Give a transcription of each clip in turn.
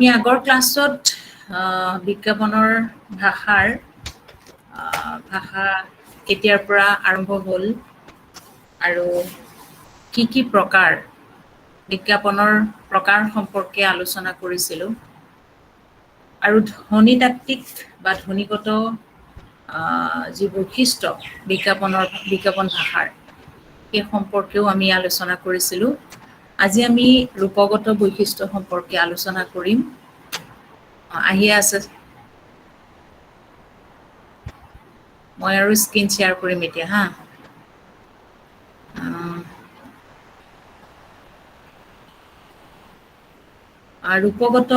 আমি আগৰ ক্লাছত বিজ্ঞাপনৰ ভাষা কেতিয়াৰ পৰা আৰম্ভ হ'ল আৰু কি প্ৰকাৰ বিজ্ঞাপনৰ প্ৰকাৰ সম্পৰ্কে আলোচনা কৰিছিলোঁ আৰু ধ্বনিতাত্ত্বিক বা ধ্বনিগত যি বৈশিষ্ট্য বিজ্ঞাপন ভাষাৰ সেই সম্পৰ্কেও আমি আলোচনা কৰিছিলোঁ। আজি আমি ৰূপগত বৈশিষ্ট্য সম্পৰ্কে আলোচনা কৰিম। আহিয়ে আছে, মই আৰু স্ক্ৰীন শ্বেয়াৰ কৰিম এতিয়া হা। ৰূপগত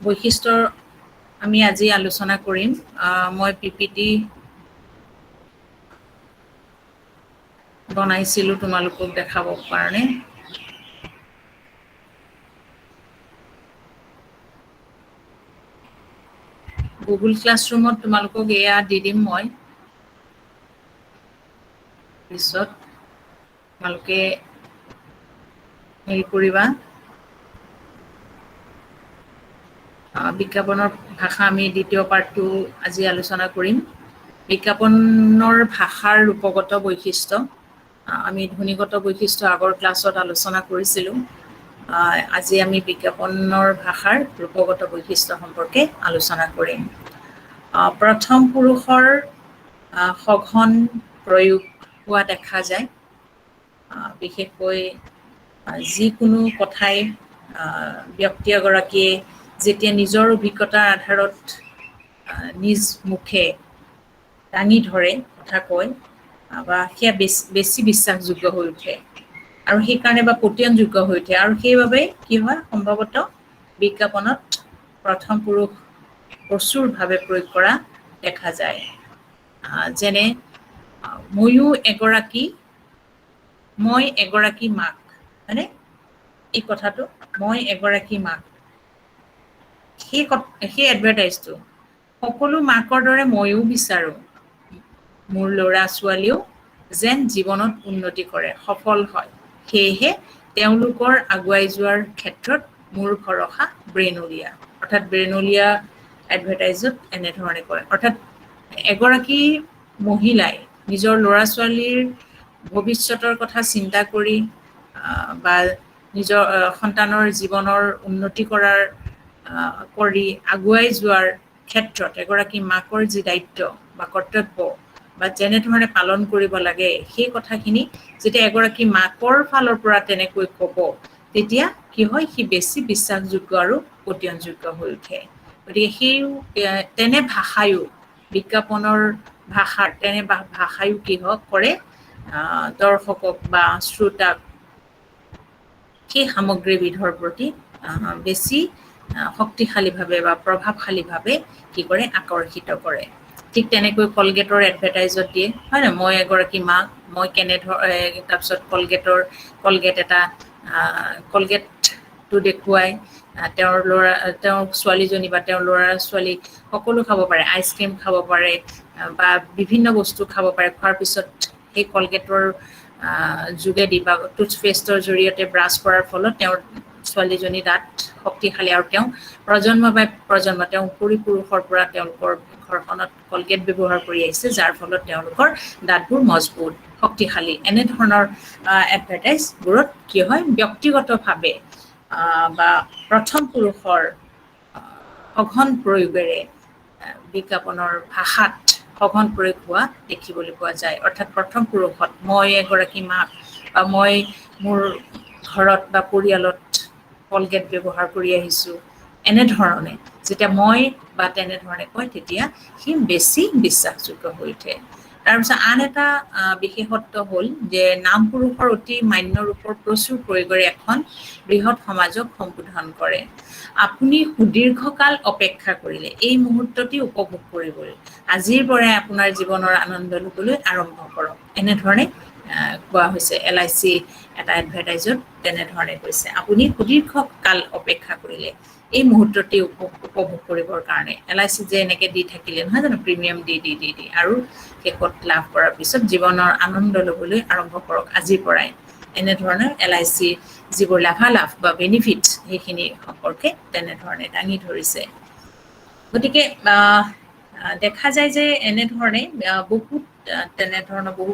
বৈশিষ্ট্যৰ আমি আজি আলোচনা কৰিম। মই পিপিটি বনাইছিলোঁ তোমালোকক দেখাবৰ কাৰণে। গুগল ক্লাছৰুমত তোমালোকক এয়া দি দিম মই। পিছত তোমালোকে হেৰি কৰিবা। বিজ্ঞাপনৰ ভাষা আমি দ্বিতীয় পাৰ্টটো আজি আলোচনা কৰিম। বিজ্ঞাপনৰ ভাষাৰ ৰূপগত বৈশিষ্ট্য। আমি ধ্বনিগত বৈশিষ্ট্য আগৰ ক্লাছত আলোচনা কৰিছিলোঁ। আজি আমি বিজ্ঞাপনৰ ভাষাৰ ৰূপগত বৈশিষ্ট্য সম্পৰ্কে আলোচনা কৰিম। প্ৰথম পুৰুষৰ সঘন প্ৰয়োগ হোৱা দেখা যায়। বিশেষকৈ যিকোনো কথাই ব্যক্তি এগৰাকীয়ে যেতিয়া নিজৰ অভিজ্ঞতাৰ আধাৰত নিজ মুখে দাঙি ধৰে, কথা কয় বা সেয়া বেছি বিশ্বাসযোগ্য হৈ উঠে আৰু সেইকাৰণে বা পতিয়নযোগ্য হৈ উঠে আৰু সেইবাবে কি হয়, সম্ভৱতঃ বিজ্ঞাপনত প্ৰথম পুৰুষ প্ৰচুৰভাৱে প্ৰয়োগ কৰা দেখা যায়। যেনে মই এগৰাকী মাক, হয়নে? এই কথাটো মই এগৰাকী মাক, সেই এডভাৰটাইজটো সকলো মাকৰ দৰে ময়ো বিচাৰোঁ মোৰ ল'ৰা ছোৱালীও যেন জীৱনত উন্নতি কৰে, সফল হয়। সেয়েহে তেওঁলোকৰ আগুৱাই যোৱাৰ ক্ষেত্ৰত মোৰ ভৰসা ব্ৰেইনলিয়া। অৰ্থাৎ ব্ৰেইনলিয়া এডভাৰটাইজত এনেধৰণে কয়। অৰ্থাৎ এগৰাকী মহিলাই নিজৰ ল'ৰা ছোৱালীৰ ভৱিষ্যতৰ কথা চিন্তা কৰি বা নিজৰ সন্তানৰ জীৱনৰ উন্নতি কৰি আগুৱাই যোৱাৰ ক্ষেত্ৰত এগৰাকী মাকৰ যি দায়িত্ব বা কৰ্তব্য বা যেনেধৰণে পালন কৰিব লাগে, সেই কথাখিনি যেতিয়া এগৰাকী মাকৰ ফালৰ পৰা তেনেকৈ ক'ব, তেতিয়া কি হয়, সি বেছি বিশ্বাসযোগ্য আৰু পতিয়নযোগ্য হৈ উঠে। গতিকে তেনে ভাষায়ো বিজ্ঞাপনৰ তেনে ভাষায়ো কি কৰে, দৰ্শকক বা শ্ৰোতাক সেই সামগ্ৰীবিধৰ প্ৰতি বেছি শক্তিশালীভাৱে বা প্ৰভাৱশালীভাৱে কি কৰে, আকৰ্ষিত কৰে। ঠিক তেনেকৈ কলগেটৰ এডভাৰটাইজত দিয়ে, হয় নহয়? মই এগৰাকী মাক, মই তাৰপিছত কলগেটটো দেখুৱাই তেওঁৰ ছোৱালীজনী বা তেওঁৰ ল'ৰা ছোৱালী সকলো খাব পাৰে, আইচক্ৰীম খাব পাৰে বা বিভিন্ন বস্তু খাব পাৰে। খোৱাৰ পিছত সেই কলগেটৰ যোগেদি বা টুথপেষ্টৰ জৰিয়তে ব্ৰাছ কৰাৰ ফলত তেওঁৰ ছোৱালীজনী দাঁত শক্তিশালী আৰু তেওঁ তেওঁ পুৰুষৰ পৰা তেওঁলোকৰ ঘৰখনত কলগেট ব্যৱহাৰ কৰি আহিছে, যাৰ ফলত তেওঁলোকৰ দাঁতবোৰ মজবুত, শক্তিশালী। এনেধৰণৰ এডভাৰটাইজবোৰত কি হয়, ব্যক্তিগতভাৱে বা প্ৰথম পুৰুষৰ সঘন প্ৰয়োগেৰে বিজ্ঞাপনৰ ভাষাত সঘন প্ৰয়োগ হোৱা দেখিবলৈ পোৱা যায়। অৰ্থাৎ প্ৰথম পুৰুষত মই এগৰাকী মাক বা মই মোৰ ঘৰত বা পৰিয়ালত কলগেট ব্যৱহাৰ কৰি আহিছোঁ, এনেধৰণে যেতিয়া মই বা তেনেধৰণে কয়, তেতিয়া সি বেছি বিশ্বাসযোগ্য হৈ উঠে। তাৰপিছত আন এটা বিশেষত্ব হ'ল যে নাম পুৰুষৰ অতি মান্য ৰূপৰ প্ৰচুৰ প্ৰয়োগেৰে এখন বৃহৎ সমাজক সম্বোধন কৰে। আপুনি সুদীৰ্ঘকাল অপেক্ষা কৰিলে এই মুহূৰ্তটি উপভোগ কৰিবলৈ, আজিৰ পৰাই আপোনাৰ জীৱনৰ আনন্দ ল'বলৈ আৰম্ভ কৰক, এনেধৰণে কোৱা হৈছে। LIC এটা এডভাৰটাইজত তেনেধৰণে কৈছে, আপুনি সুদীৰ্ঘকাল অপেক্ষা কৰিলে এই মুহূৰ্তটি উপভোগ কৰিবৰ কাৰণে। LIC যে এনেকৈ দি থাকিলে নহয় জানো, প্ৰিমিয়াম দি আৰু শেষত লাভ কৰাৰ পিছত জীৱনৰ আনন্দ ল'বলৈ আৰম্ভ কৰক আজিৰ পৰাই, এনেধৰণৰ LIC যিবোৰ লাভালাভ বা বেনিফিট সেইখিনি সম্পৰ্কে তেনেধৰণে দাঙি ধৰিছে গতিকে দেখা যায় যে এনেধৰণে বহুত তেনেধৰণৰ বহু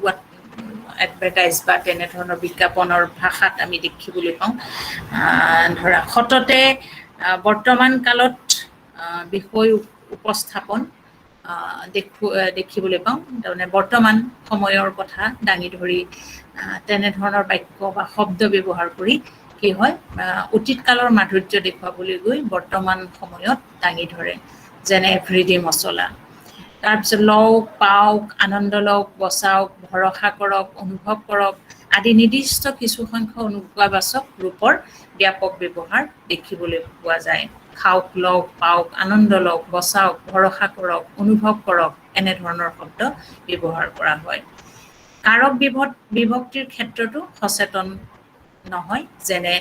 এডভাৰটাইজ বা তেনেধৰণৰ বিজ্ঞাপনৰ ভাষাত আমি দেখিবলৈ পাওঁ ধৰা সততে বৰ্তমান কালত বিষয় উপস্থাপন দেখিবলৈ পাওঁ তাৰমানে বৰ্তমান সময়ৰ কথা দাঙি ধৰি তেনেধৰণৰ বাক্য বা শব্দ ব্যৱহাৰ কৰি কি হয় অতীত কালৰ মাধুৰ্য দেখুৱাবলৈ গৈ বৰ্তমান সময়ত দাঙি ধৰে যেনে এভৰিডে মছলা তাৰপিছত লওক পাওক আনন্দ লওক বচাওক ভৰসা কৰক অনুভৱ কৰক আদি নিৰ্দিষ্ট কিছুসংখ্যক অনুজ্ঞাবাচক ৰূপৰ ব্যাপক ব্যৱহাৰ দেখিবলৈ পোৱা যায় খাওক লওক পাওক আনন্দ লওক বচাওক ভৰসা কৰক অনুভৱ কৰক এনেধৰণৰ শব্দ ব্যৱহাৰ কৰা হয় কাৰক বিভক্তিৰ ক্ষেত্ৰতো সচেতন নহয় যেনে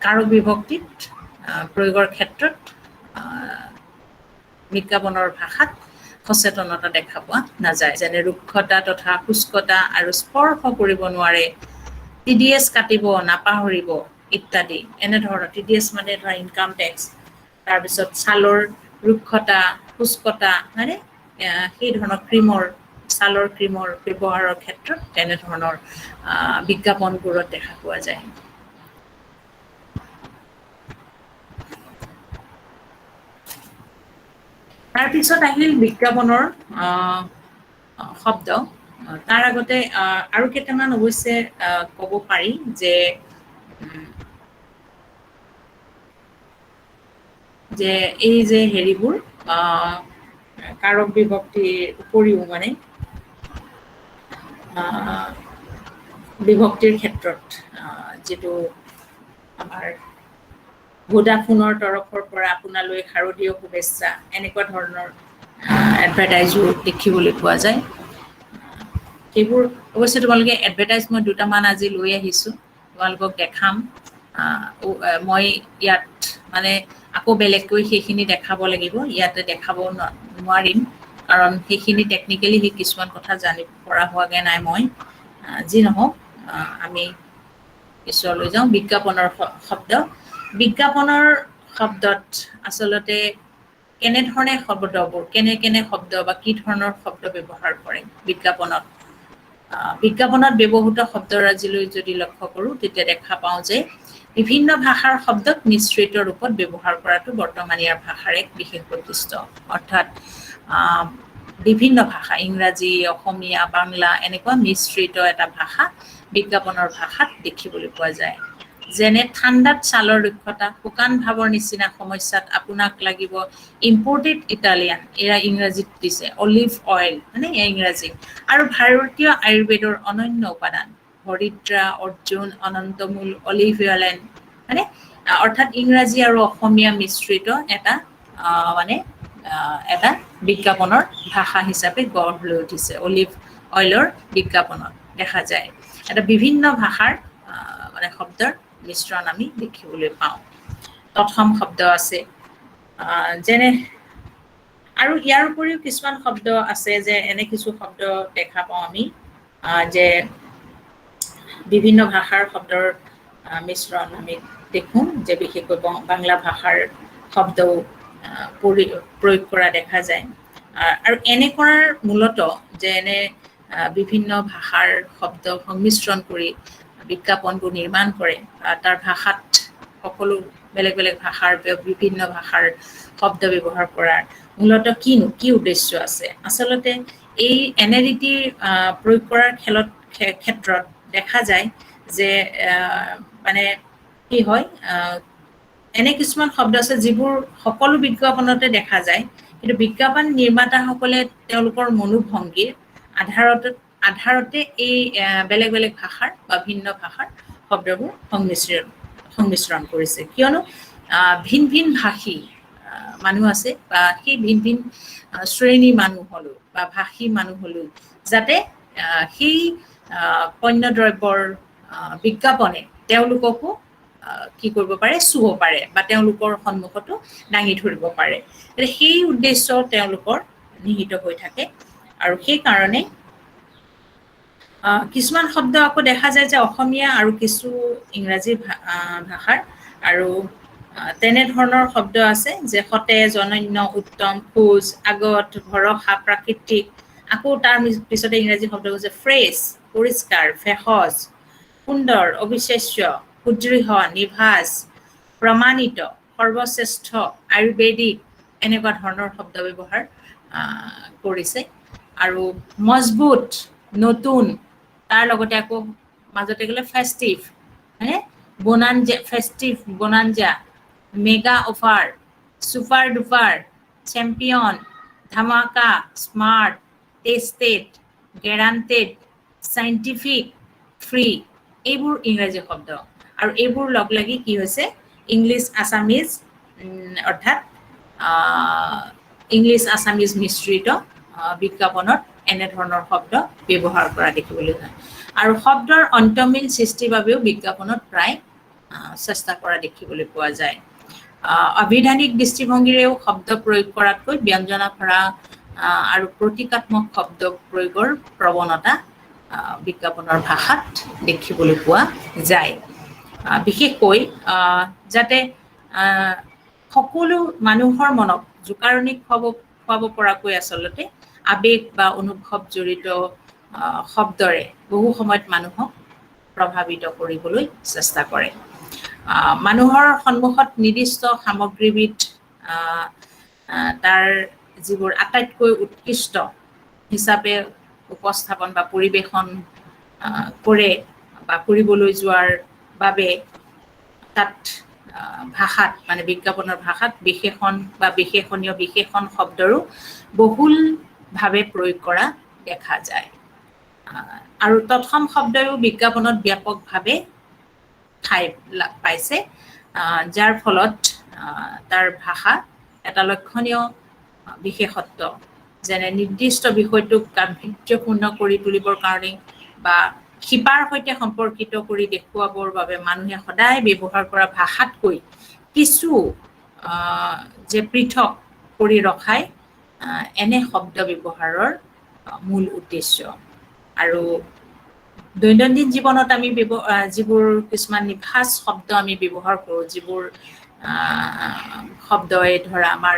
কাৰক বিভক্তিত প্ৰয়োগৰ ক্ষেত্ৰত বিজ্ঞাপনৰ ভাষাত সচেতনতা দেখা পোৱা নাযায় যেনে ৰুক্ষতা তথা শুষ্কতা আৰু স্পৰ্শ কৰিব নোৱাৰে TDS কাটিব নাপাহৰিব ইত্যাদি এনেধৰণৰ TDS মানে ধৰা ইনকাম টেক্স তাৰপিছত ছালৰ ৰুক্ষতা শুষ্কতা হয়নে সেই ধৰণৰ ছালৰ ক্ৰীমৰ ব্যৱহাৰৰ ক্ষেত্ৰত তেনেধৰণৰ বিজ্ঞাপনবোৰত দেখা পোৱা যায় তাৰপিছত আহিল বিজ্ঞাপনৰ শব্দ তাৰ আগতে আৰু কেইটামান অৱশ্যে ক'ব পাৰি যে এই যে হেৰিবোৰ কাৰক বিভক্তিৰ উপৰিও মানে বিভক্তিৰ ক্ষেত্ৰত যিটো আমাৰ ভোডাফোনৰ তৰফৰ পৰা আপোনালৈ শাৰদীয় শুভেচ্ছা এনেকুৱা ধৰণৰ এডভাৰটাইজো দেখিবলৈ পোৱা যায় সেইবোৰ অৱশ্যে তোমালোকে এডভাৰটাইজ মই দুটামান আজি লৈ আহিছোঁ তোমালোকক দেখাম মই ইয়াত মানে আকৌ বেলেগকৈ সেইখিনি দেখাব লাগিব ইয়াতে দেখাব নোৱাৰিম কাৰণ সেইখিনি টেকনিকেলি সেই কিছুমান কথা জানিব পৰা হোৱাগৈ নাই মই যি নহওক আমি পিছলৈ যাওঁ বিজ্ঞাপনৰ শব্দ বিজ্ঞাপনৰ শব্দত আচলতে কেনেধৰণে শব্দবোৰ কেনে শব্দ বা কি ধৰণৰ শব্দ ব্যৱহাৰ কৰে বিজ্ঞাপনত ব্যৱহৃত শব্দৰাজিলৈ যদি লক্ষ্য কৰোঁ তেতিয়া দেখা পাওঁ যে বিভিন্ন ভাষাৰ শব্দক মিশ্ৰিত ৰূপত ব্যৱহাৰ কৰাটো বৰ্তমান ইয়াৰ ভাষাৰ এক বিশেষ বৈশিষ্ট্য অৰ্থাৎ বিভিন্ন ভাষা ইংৰাজী অসমীয়া বাংলা এনেকুৱা মিশ্ৰিত এটা ভাষা বিজ্ঞাপনৰ ভাষাত দেখিবলৈ পোৱা যায় যেনে ঠাণ্ডাত ছালৰ ৰুক্ষতা শুকান ভাৱৰ নিচিনা সমস্যাত আপোনাক লাগিব ইম্পৰ্টেড ইটালিয়ান এয়া ইংৰাজীত দিছে অলিভ অইল মানে এয়া ইংৰাজী আৰু ভাৰতীয় আয়ুৰ্বেদৰ অনন্য উপাদান হৰিদ্ৰা অৰ্জুন অনন্তমূল অলিভ অইল মানে অৰ্থাৎ ইংৰাজী আৰু অসমীয়া মিশ্ৰিত এটা মানে এটা বিজ্ঞাপনৰ ভাষা হিচাপে গঢ় লৈ উঠিছে অলিভ অইলৰ বিজ্ঞাপনত দেখা যায় এটা বিভিন্ন ভাষাৰ মানে শব্দৰ মিশ্ৰণ আমি দেখিবলৈ পাওঁ তৎসম শব্দ আছে যেনে আৰু ইয়াৰ উপৰিও কিছুমান শব্দ আছে যে এনে কিছু শব্দ দেখা পাওঁ আমি যে বিভিন্ন ভাষাৰ শব্দৰ মিশ্ৰণ আমি দেখোঁ যে বিশেষকৈ বাংলা ভাষাৰ শব্দও প্ৰয়োগ কৰা দেখা যায় আৰু এনে কৰাৰ মূলত যে এনে বিভিন্ন ভাষাৰ শব্দ সংমিশ্ৰণ কৰি বিজ্ঞাপনবোৰ নিৰ্মাণ কৰে তাৰ ভাষাত সকলো বেলেগ বেলেগ ভাষাৰ বিভিন্ন ভাষাৰ শব্দ ব্যৱহাৰ কৰাৰ মূলত কি উদ্দেশ্য আছে আচলতে এই এনে ৰীতি প্ৰয়োগ কৰাৰ ক্ষেত্ৰত দেখা যায় যে মানে কি হয় এনে কিছুমান শব্দ আছে যিবোৰ সকলো বিজ্ঞাপনতে দেখা যায় কিন্তু বিজ্ঞাপন নিৰ্মাতাসকলে তেওঁলোকৰ মনোভংগীৰ আধাৰতে এই বেলেগ বেলেগ ভাষাৰ বা ভিন্ন ভাষাৰ শব্দবোৰ সংমিশ্ৰণ কৰিছে কিয়নো ভিন ভাষী মানুহ আছে বা সেই ভিন শ্ৰেণীৰ মানুহ হ'লেও বা ভাষী মানুহ হ'লেও যাতে সেই পণ্য দ্ৰব্যৰ বিজ্ঞাপনে তেওঁলোককো কি কৰিব পাৰে চুব পাৰে বা তেওঁলোকৰ সন্মুখতো দাঙি ধৰিব পাৰে সেই উদ্দেশ্য তেওঁলোকৰ নিহিত হৈ থাকে আৰু সেইকাৰণে কিছুমান শব্দ আকৌ দেখা যায় যে অসমীয়া আৰু কিছু ইংৰাজী ভাষাৰ আৰু তেনেধৰণৰ শব্দ আছে যে সতেজ, অনন্য, উত্তম, খোজ, আগত, ভৰসা, প্ৰাকৃতিক। আকৌ তাৰ পিছতে ইংৰাজী শব্দ হৈছে ফ্ৰেছ, পৰিষ্কাৰ, ভেষজ, সুন্দৰ, অবিশ্বাস্য, সুদৃঢ়, নিভাঁজ, প্ৰমাণিত, সৰ্বশ্ৰেষ্ঠ, আয়ুৰ্বেদিক, এনেকুৱা ধৰণৰ শব্দ ব্যৱহাৰ কৰিছে। আৰু মজবুত, নতুন, তাৰ লগতে আকৌ মাজতে গ'লে ফেষ্টিভ, হয়নে? Bonanza, festive, bonanza, mega offer, super duper, champion, ধামাকা, smart, tested, guaranteed, scientific, free, এইবোৰ ইংৰাজী শব্দ। আৰু এইবোৰ লগ লাগি কি হৈছে ইংলিছ আছামিজ, অৰ্থাৎ ইংলিছ আছামিজ মিশ্ৰিত বিজ্ঞাপনত এনেধৰণৰ শব্দ ব্যৱহাৰ কৰা দেখিবলৈ যায়। আৰু শব্দৰ অন্তমিল সৃষ্টিৰ বাবেও বিজ্ঞাপনত প্ৰায় চেষ্টা কৰা দেখিবলৈ পোৱা যায়। অভিধানিক দৃষ্টিভংগীৰেও শব্দ প্ৰয়োগ কৰাতকৈ ব্যঞ্জনা ভৰা আৰু প্ৰতীকাত্মক শব্দ প্ৰয়োগৰ প্ৰৱণতা বিজ্ঞাপনৰ ভাষাত দেখিবলৈ পোৱা যায়। বিশেষকৈ যাতে সকলো মানুহৰ মনক জোকাৰণি খুৱাব পৰাকৈ আচলতে আবেগ বা অনুভৱ জড়িত শব্দৰে বহু সময়ত মানুহক প্ৰভাৱিত কৰিবলৈ চেষ্টা কৰে। মানুহৰ সন্মুখত নিৰ্দিষ্ট সামগ্ৰীবিধ তাৰ যিবোৰ আটাইতকৈ উৎকৃষ্ট হিচাপে উপস্থাপন বা পৰিৱেশন কৰে বা কৰিবলৈ যোৱাৰ বাবে তাত ভাষাত মানে বিজ্ঞাপনৰ ভাষাত বিশেষণ বা বিশেষণীয় বিশেষণ শব্দৰো বহুলভাৱে প্ৰয়োগ কৰা দেখা যায়। আৰু তৎসম শব্দও বিজ্ঞাপনত ব্যাপকভাৱে ঠাই পাইছে, যাৰ ফলত তাৰ ভাষা এটা লক্ষণীয় বিশেষত্ব, যেনে নিৰ্দিষ্ট বিষয়টোক গাম্ভীৰ্যপূৰ্ণ কৰি তুলিবৰ কাৰণে বা শিপাৰ সৈতে সম্পৰ্কিত কৰি দেখুৱাবৰ বাবে মানুহে সদায় ব্যৱহাৰ কৰা ভাষাতকৈ কিছু যে পৃথক কৰি ৰখাই এনে শব্দ ব্যৱহাৰৰ মূল উদ্দেশ্য। আৰু দৈনন্দিন জীৱনত আমি যিবোৰ কিছুমান নিভাঁজ শব্দ আমি ব্যৱহাৰ কৰোঁ, যিবোৰ শব্দই ধৰা আমাৰ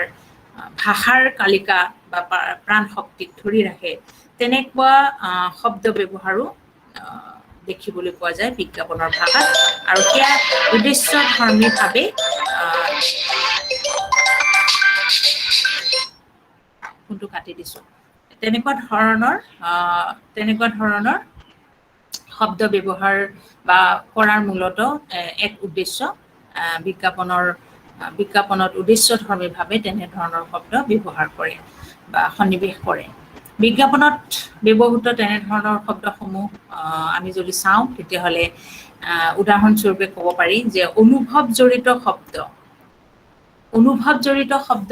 ভাষাৰ কালিকা বা প্ৰাণ শক্তিক ধৰি ৰাখে, তেনেকুৱা শব্দ ব্যৱহাৰো দেখিবলৈ পোৱা যায় বিজ্ঞাপনৰ ভাষাত। আৰু সেয়া উদ্দেশ্যধৰ্মীভাৱে ফোনটো কাটি দিছোঁ। তেনেকুৱা ধৰণৰ শব্দ ব্যৱহাৰ বা কৰাৰ মূলত এক উদ্দেশ্য, বিজ্ঞাপনত উদ্দেশ্যধৰ্মীভাৱে তেনেধৰণৰ শব্দ ব্যৱহাৰ কৰে বা সন্নিৱেশ কৰে। বিজ্ঞাপনত ব্যৱহৃত তেনেধৰণৰ শব্দসমূহ আমি যদি চাওঁ তেতিয়াহ'লে উদাহৰণস্বৰূপে ক'ব পাৰি যে অনুভৱ জড়িত শব্দ,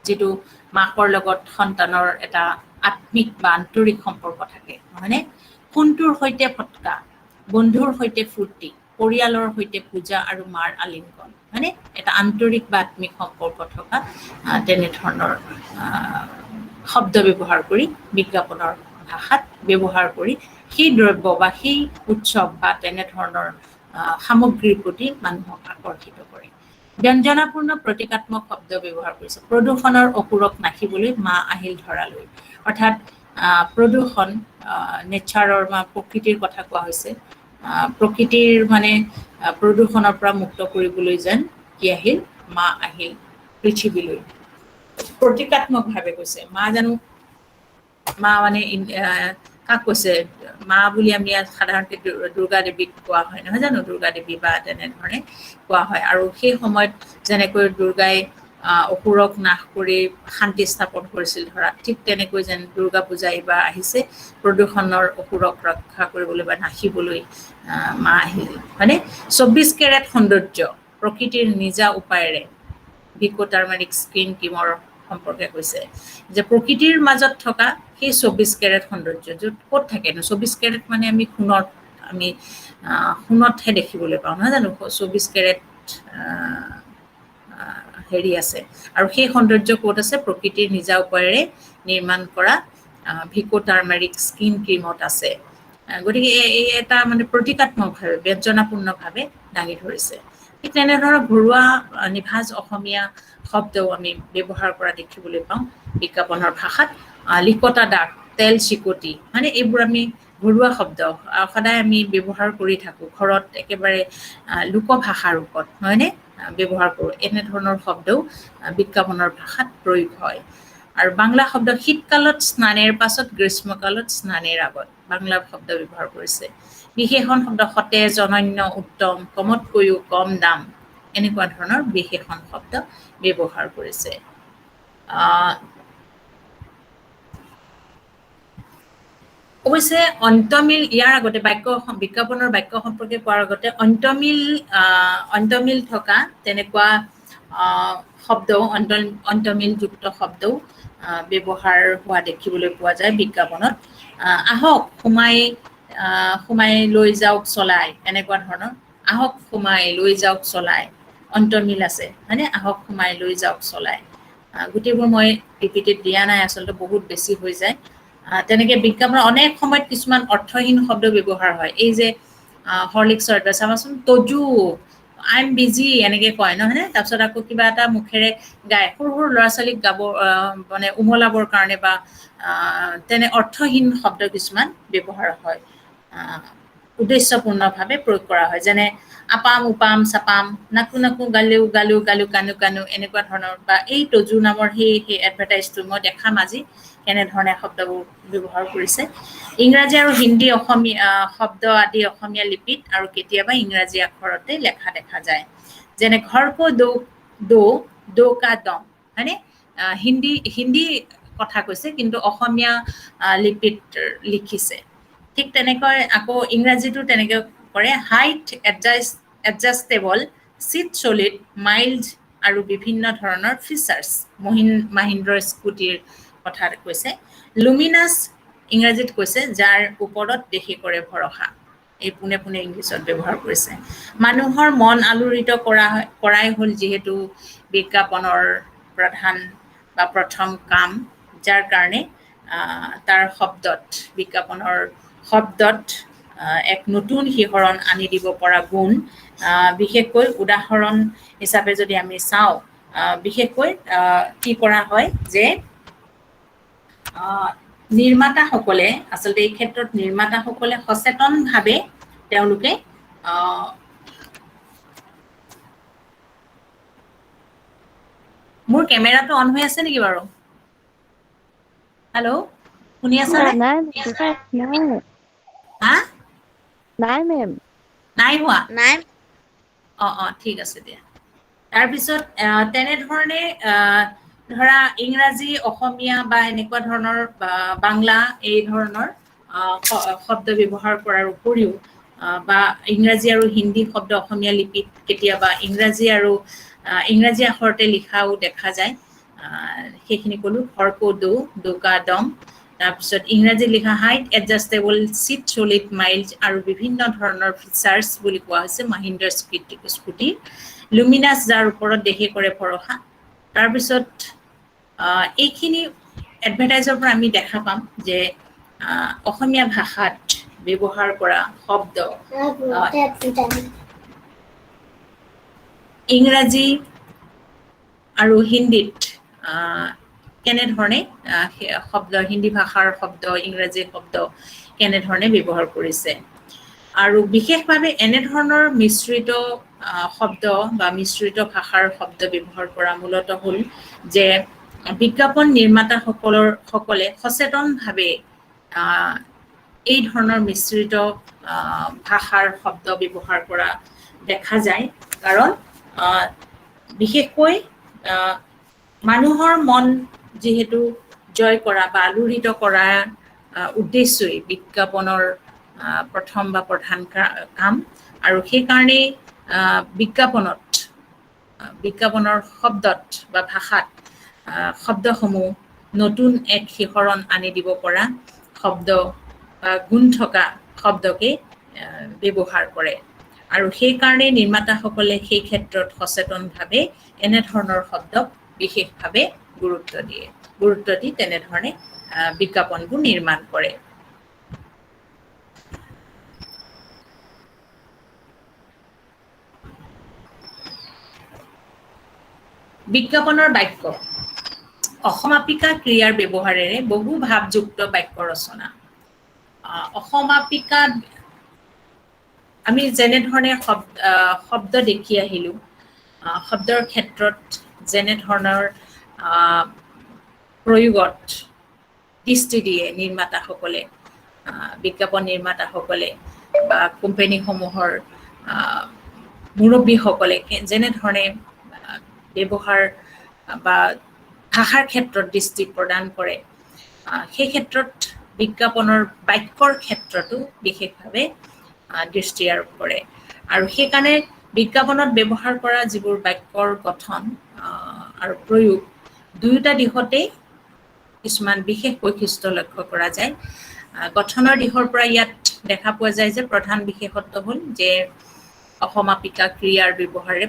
যিটো মাকৰ লগত সন্তানৰ এটা আত্মিক বা আন্তৰিক সম্পৰ্ক থাকে, নহয়নে? সোণটোৰ সৈতে ফটকা, বন্ধুৰ সৈতে ফূৰ্তি, পৰিয়ালৰ সৈতে পূজা আৰু মাৰ আলিংগন, হয়নে? এটা আন্তৰিক বা আত্মিক সম্পৰ্ক থকা তেনেধৰণৰ শব্দ ব্যৱহাৰ কৰি বিজ্ঞাপনৰ ভাষাত ব্যৱহাৰ কৰি সেই দ্ৰব্য বা সেই উৎসৱ বা তেনেধৰণৰ সামগ্ৰীৰ প্ৰতি মানুহক আকৰ্ষিত কৰে। ব্যঞ্জনাপূৰ্ণ প্ৰতীকাত্মক শব্দ ব্যৱহাৰ কৰিছে। প্ৰদূষণৰ অসুৰক নাশিবলৈ মা আহিল ধৰালৈ, অৰ্থাৎ প্ৰদূষণ নেচাৰৰ বা প্ৰকৃতিৰ কথা কোৱা হৈছে। প্ৰকৃতিৰ মানে প্ৰদূষণৰ পৰা মুক্ত কৰিবলৈ যেন কি আহিল, মা আহিল পৃথিৱীলৈ। প্ৰতীকাত্মকভাৱে কৈছে। মা মানে কাক কৈছে? মা বুলি আমি সাধাৰণতে দুৰ্গা দেৱীক কোৱা হয়, নহয় জানো? দুৰ্গা দেৱী বা তেনেধৰণে কোৱা হয়। আৰু সেই সময়ত যেনেকৈ দুৰ্গাই অসুৰক নাশ কৰি শান্তি স্থাপন কৰিছিল, ধৰা ঠিক তেনেকৈ যেন দুৰ্গা পূজা এইবাৰ আহিছে প্ৰদূষণৰ অসুৰক ৰক্ষা কৰিবলৈ বা নাশিবলৈ মা আহিল, হয়নে? 24 কেৰেট সৌন্দৰ্য, প্ৰকৃতিৰ নিজা উপায়েৰে, ভিকো টাৰ্মাৰিক স্কিন ক্ৰীমৰ সম্পৰ্কে কৈছে যে প্ৰকৃতিৰ মাজত থকা সেই 24 কেৰেট সৌন্দৰ্য, য'ত ক'ত থাকেনো 24 কেৰেট মানে আমি সোণতহে দেখিবলৈ পাওঁ, নহয় জানো? 24 কেৰেট হেৰি আছে। আৰু সেই সৌন্দৰ্য ক'ত আছে? প্ৰকৃতিৰ নিজা উপায়েৰে নিৰ্মাণ কৰা ভিকো টাৰ্মাৰিক স্কিন ক্ৰীমত আছে। গতিকে এই এটা মানে প্ৰতীকাত্মকভাৱে ব্যঞ্জনাপূৰ্ণভাৱে দাঙি ধৰিছে। ঠিক তেনেধৰণৰ ঘৰুৱা নিভাঁজ অসমীয়া শব্দও আমি ব্যৱহাৰ কৰা দেখিবলৈ পাওঁ বিজ্ঞাপনৰ ভাষাত। লিকতা দাগ, তেল চিকটি, মানে এইবোৰ আমি ঘৰুৱা শব্দ সদায় আমি ব্যৱহাৰ কৰি থাকোঁ ঘৰত, একেবাৰে লোকভাষাৰ ৰূপত, হয়নে, ব্যৱহাৰ কৰোঁ। এনেধৰণৰ শব্দও বিজ্ঞাপনৰ ভাষাত প্ৰয়োগ হয়। আৰু বাংলা শব্দ শীতকালত স্নানেৰ পাছত, গ্ৰীষ্মকালত স্নানেৰ আগত, বাংলা শব্দ ব্যৱহাৰ কৰিছে। বিশেষণ শব্দ সতেজ, অনন্য, উত্তম, কমতকৈও কম দাম, এনেকুৱা ধৰণৰ বিশেষণ শব্দ ব্যৱহাৰ কৰিছে। অৱশ্যে অন্তমিল, ইয়াৰ আগতে বিজ্ঞাপনৰ বাক্য সম্পৰ্কে কোৱাৰ আগতে অন্তমিল থকা তেনেকুৱা শব্দও, অন্তমিলযুক্ত শব্দও ব্যৱহাৰ হোৱা দেখিবলৈ পোৱা যায় বিজ্ঞাপনত। আহক সোমাই লৈ যাওক চলাই, এনেকুৱা ধৰণৰ। আহক সোমাই লৈ যাওক চলাই, অন্তমিল আছে, হয়নে, আহক সোমাই লৈ যাওক চলাই। গোটেইবোৰ মই ৰিপিটেড দিয়া নাই, আচলতে বহুত বেছি হৈ যায়। তেনেকৈ বিজ্ঞাপনৰ অনেক সময়ত কিছুমান অৰ্থহীন শব্দ ব্যৱহাৰ হয়। এই যে হৰলিক্সৰ এটা চাবাচোন, তজু, আই এম বিজি, এনেকৈ কয় নহয়নে, তাৰপিছত আকৌ কিবা এটা মুখেৰে গায়, সৰু সৰু ল'ৰা ছোৱালীক গাব মানে উমলাবৰ কাৰণে বা তেনে অৰ্থহীন শব্দ কিছুমান ব্যৱহাৰ হয়, উদ্দেশ্যপূৰ্ণভাৱে প্ৰয়োগ কৰা হয়। যেনে আপাম, উপাম, চাপাম, নাকু নাকু, গালু গালু, গালু কানু কানু, এনেকুৱা ধৰণৰ। বা এই তজু নামৰ সেই এডভাৰটাইজটো মই দেখাম আজি, কেনেধৰণে শব্দবোৰ ব্যৱহাৰ কৰিছে। ইংৰাজী আৰু হিন্দী অসমীয়া শব্দ আদি অসমীয়া লিপিত আৰু কেতিয়াবা ইংৰাজী আখৰতে লেখা দেখা যায়। যেনে ঘৰ কো দো কা দম, হয়নে, হিন্দী কথা কৈছে কিন্তু অসমীয়া লিপিত লিখিছে। ঠিক তেনেকৈ আকৌ ইংৰাজীতো তেনেকৈ কৰে। Height adjustable, seat solid, mild আৰু বিভিন্ন ধৰণৰ ফিচাৰ্ছ, মাহিন্দ্ৰ স্কুটিৰ কথা কৈছে। লুমিনাছ ইংৰাজীত কৈছে যাৰ ওপৰত দেশী কৰে ভৰসা, এই পোনে পোনে ইংলিছত ব্যৱহাৰ কৰিছে। মানুহৰ মন আলোড়িত কৰাই হ'ল যিহেতু বিজ্ঞাপনৰ প্ৰধান বা প্ৰথম কাম, যাৰ কাৰণে তাৰ বিজ্ঞাপনৰ শব্দত এক নতুন শিহৰণ আনি দিব পৰা গুণ। বিশেষকৈ উদাহৰণ হিচাপে যদি আমি চাওঁ, বিশেষকৈ কি কৰা হয় যে নিৰ্মাতাসকলে, আচলতে এই ক্ষেত্ৰত নিৰ্মাতাসকলে সচেতনভাৱে তেওঁলোকে মোৰ কেমেৰাটো অন হৈ আছে নেকি বাৰু? হেল্ল', শুনি আছানে? নাই। হা? নাই মেম। নাই হোৱা? নাই। ঠিক আছে দিয়া। তাৰপিছত তেনেধৰণে ধৰা ইংৰাজী, অসমীয়া বা এনেকুৱা ধৰণৰ বাংলা, এই ধৰণৰ শব্দ ব্যৱহাৰ কৰাৰ উপৰিও বা ইংৰাজী আৰু হিন্দী শব্দ অসমীয়া লিপিত কেতিয়াবা ইংৰাজী আখৰতে লিখাও দেখা যায়। সেইখিনি ক'লো, ঘৰ কো দো কা দম। তাৰপিছত ইংৰাজীত লিখা height adjustable, seat solid, mild আৰু বিভিন্ন ধৰণৰ ফিচাৰ্ছ বুলি কোৱা হৈছে মাহিন্দ্ৰ স্কুটি। লুমিনাছ যাৰ ওপৰত দেশী কৰে ভৰসা। তাৰপিছত এইখিনি এডভাৰটাইজৰ পৰা আমি দেখা পাম যে অসমীয়া ভাষাত ব্যৱহাৰ কৰা শব্দ ইংৰাজী আৰু হিন্দীত কেনেধৰণে হিন্দী ভাষাৰ শব্দ, ইংৰাজী শব্দ কেনেধৰণে ব্যৱহাৰ কৰিছে। আৰু বিশেষভাৱে এনেধৰণৰ মিশ্ৰিত শব্দ বা মিশ্ৰিত ভাষাৰ শব্দ ব্যৱহাৰ কৰা মূলতঃ হ'ল যে বিজ্ঞাপন নিৰ্মাতাসকলে সচেতনভাৱে এই ধৰণৰ মিশ্ৰিত ভাষাৰ শব্দ ব্যৱহাৰ কৰা দেখা যায়। কাৰণ বিশেষকৈ মানুহৰ মন যিহেতু জয় কৰা বা আলোড়িত কৰা উদ্দেশ্যই বিজ্ঞাপনৰ প্ৰথম বা প্ৰধান কাম। আৰু সেইকাৰণেই বিজ্ঞাপনৰ শব্দত বা ভাষাত শব্দসমূহ নতুন এক শিহৰণ আনি দিব পৰা শব্দ বা গুণ থকা শব্দকে ব্যৱহাৰ কৰে। আৰু সেইকাৰণে নিৰ্মাতাসকলে সেই ক্ষেত্ৰত সচেতনভাৱে এনেধৰণৰ শব্দক বিশেষভাৱে গুৰুত্ব দি তেনেধৰণে বিজ্ঞাপনবোৰ নিৰ্মাণ কৰে। বিজ্ঞাপনৰ বাক্য অসমাপিকা ক্ৰিয়াৰ ব্যৱহাৰেৰে বহু ভাৱযুক্ত বাক্য ৰচনা। অসমাপিকা আমি যেনেধৰণে শব্দ দেখি আহিলোঁ, শব্দৰ ক্ষেত্ৰত যেনেধৰণৰ প্ৰয়োগত দৃষ্টি দিয়ে নিৰ্মাতাসকলে, বিজ্ঞাপন নিৰ্মাতাসকলে বা কোম্পানীসমূহৰ মুৰব্বীসকলে যেনেধৰণে ব্যৱহাৰ বা ভাষাৰ ক্ষেত্ৰত দৃষ্টি প্ৰদান কৰে, সেই ক্ষেত্ৰত বিজ্ঞাপনৰ বাক্যৰ ক্ষেত্ৰতো বিশেষভাৱে দৃষ্টি আৰোপ কৰে। আৰু সেইকাৰণে বিজ্ঞাপনত ব্যৱহাৰ কৰা যিবোৰ বাক্যৰ গঠন আৰু প্ৰয়োগ দুয়োটা দিশতেই কিছুমান বিশেষ বৈশিষ্ট্য লক্ষ্য কৰা যায়। গঠনৰ দিশৰ পৰা ইয়াত দেখা পোৱা যায় যে প্ৰধান বিশেষত্ব হ'ল যে অসমাপিকা ক্ৰিয়াৰ ব্যৱহাৰে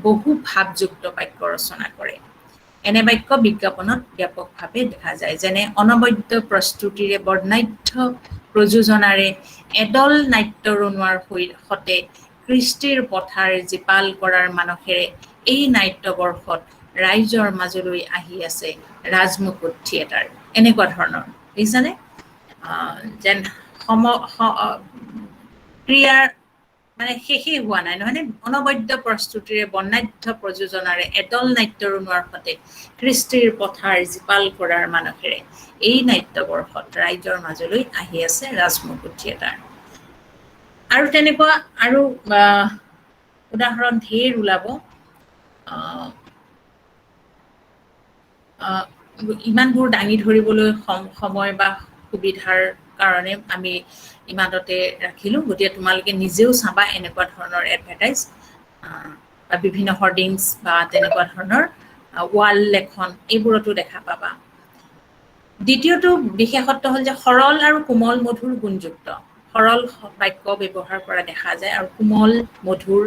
বহু ভাৱযুক্ত বাক্য ৰচনা কৰে। এনে বাক্য বিজ্ঞাপনত ব্যাপকভাৱে দেখা যায়, যেনে অনবদ্য প্ৰস্তুতিৰে বৰ্ণাঢ্য প্ৰযোজনাৰে এদল নাট্যৰণুৱাৰ সতে কৃষ্টিৰ পথাৰ জীপাল কৰাৰ মানসেৰে এই নাট্যবৰ্ষত ৰাইজৰ মাজলৈ আহি আছে ৰাজমুকুট থিয়েটাৰ। এনেকুৱা ধৰণৰ বুজিছানে? যেন ক্ৰিয়াৰ মানে শেষেই হোৱা নাই, নহয়নে? অনবদ্য প্ৰস্তুতিৰে বৰ্ণাঢ্য প্ৰযোজনাৰে এদল নাট্যৰণুৱাৰ সতে কৃষ্টিৰ পথাৰ জীপাল কৰাৰ মানসেৰে এই নাট্যবৰ্ষত ৰাইজৰ মাজলৈ আহি আছে ৰাজমুকুট থিয়েটাৰ। আৰু তেনেকুৱা আৰু উদাহৰণ ঢেৰ ওলাব। ইমানবোৰ দাঙি ধৰিবলৈ সময় বা সুবিধাৰ কাৰণে আমি ইমানতে ৰাখিলোঁ। গতিকে তোমালোকে নিজেও চাবা এনেকুৱা ধৰণৰ এডভাৰটাইজ বা বিভিন্ন হৰ্ডিংছ বা তেনেকুৱা ধৰণৰ ৱাল লেখন এইবোৰতো দেখা পাবা। দ্বিতীয়টো বিশেষত্ব হ'ল যে সৰল আৰু কোমল মধুৰ গুণযুক্ত। সৰল বাক্য ব্যৱহাৰ কৰা দেখা যায় আৰু কোমল মধুৰ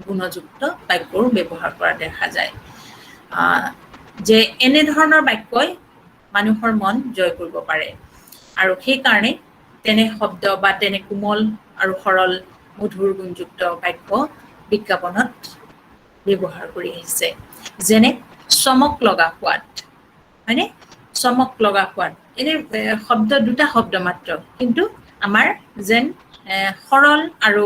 গুণযুক্ত বাক্যও ব্যৱহাৰ কৰা দেখা যায়। যে এনেধৰণৰ বাক্যই মানুহৰ মন জয় কৰিব পাৰে আৰু সেইকাৰণে তেনে শব্দ বা তেনে কোমল আৰু সৰল মধুৰ গুণযুক্ত বাক্য বিজ্ঞাপনত ব্যৱহাৰ কৰি আহিছে। যেনে চমক লগা সোৱাদ, হয়নে? চমক লগা সোৱাদ এনে শব্দ দুটা শব্দ মাত্ৰ, কিন্তু আমাৰ যেন সৰল আৰু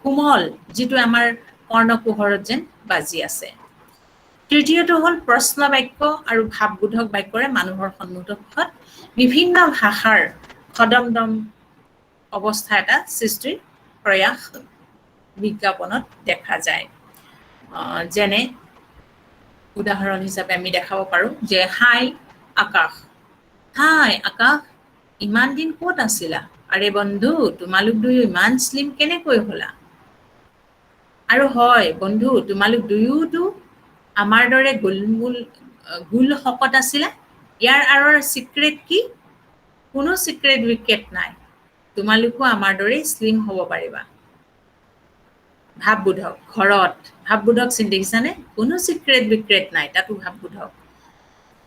কোমল যিটো আমাৰ কৰ্ণকুহৰত যেন বাজি আছে। তৃতীয়টো হ'ল প্ৰশ্ন বাক্য আৰু ভাৱবোধক বাক্যৰে মানুহৰ সন্মুখত বিভিন্ন ভাষাৰ খদমদম অৱস্থা এটা সৃষ্টিৰ প্ৰয়াস বিজ্ঞাপনত দেখা যায়। যেনে উদাহৰণ হিচাপে আমি দেখাব পাৰোঁ যে হাই আকাশ, হাই আকাশ, ইমান দিন ক'ত আছিলা? আৰে বন্ধু, তোমালোক দুয়ো ইমান শ্লিম কেনেকৈ হ'লা? আৰু হয় বন্ধু, তোমালোক দুয়োতো আমাৰ দৰে গোল শকত আছিলা। ইয়াৰ আঁৰৰ চিক্ৰেট কি? কোনো চিক্ৰেট উইকেট নাই, তোমালোকো আমাৰ দৰে শ্লিম হ'ব পাৰিবা। ভাৱবোধক ঘৰত, ভাৱবোধক দেখিছানে? কোনো চিক্ৰেট বিক্ৰেট নাই, তাতো ভাৱবোধক।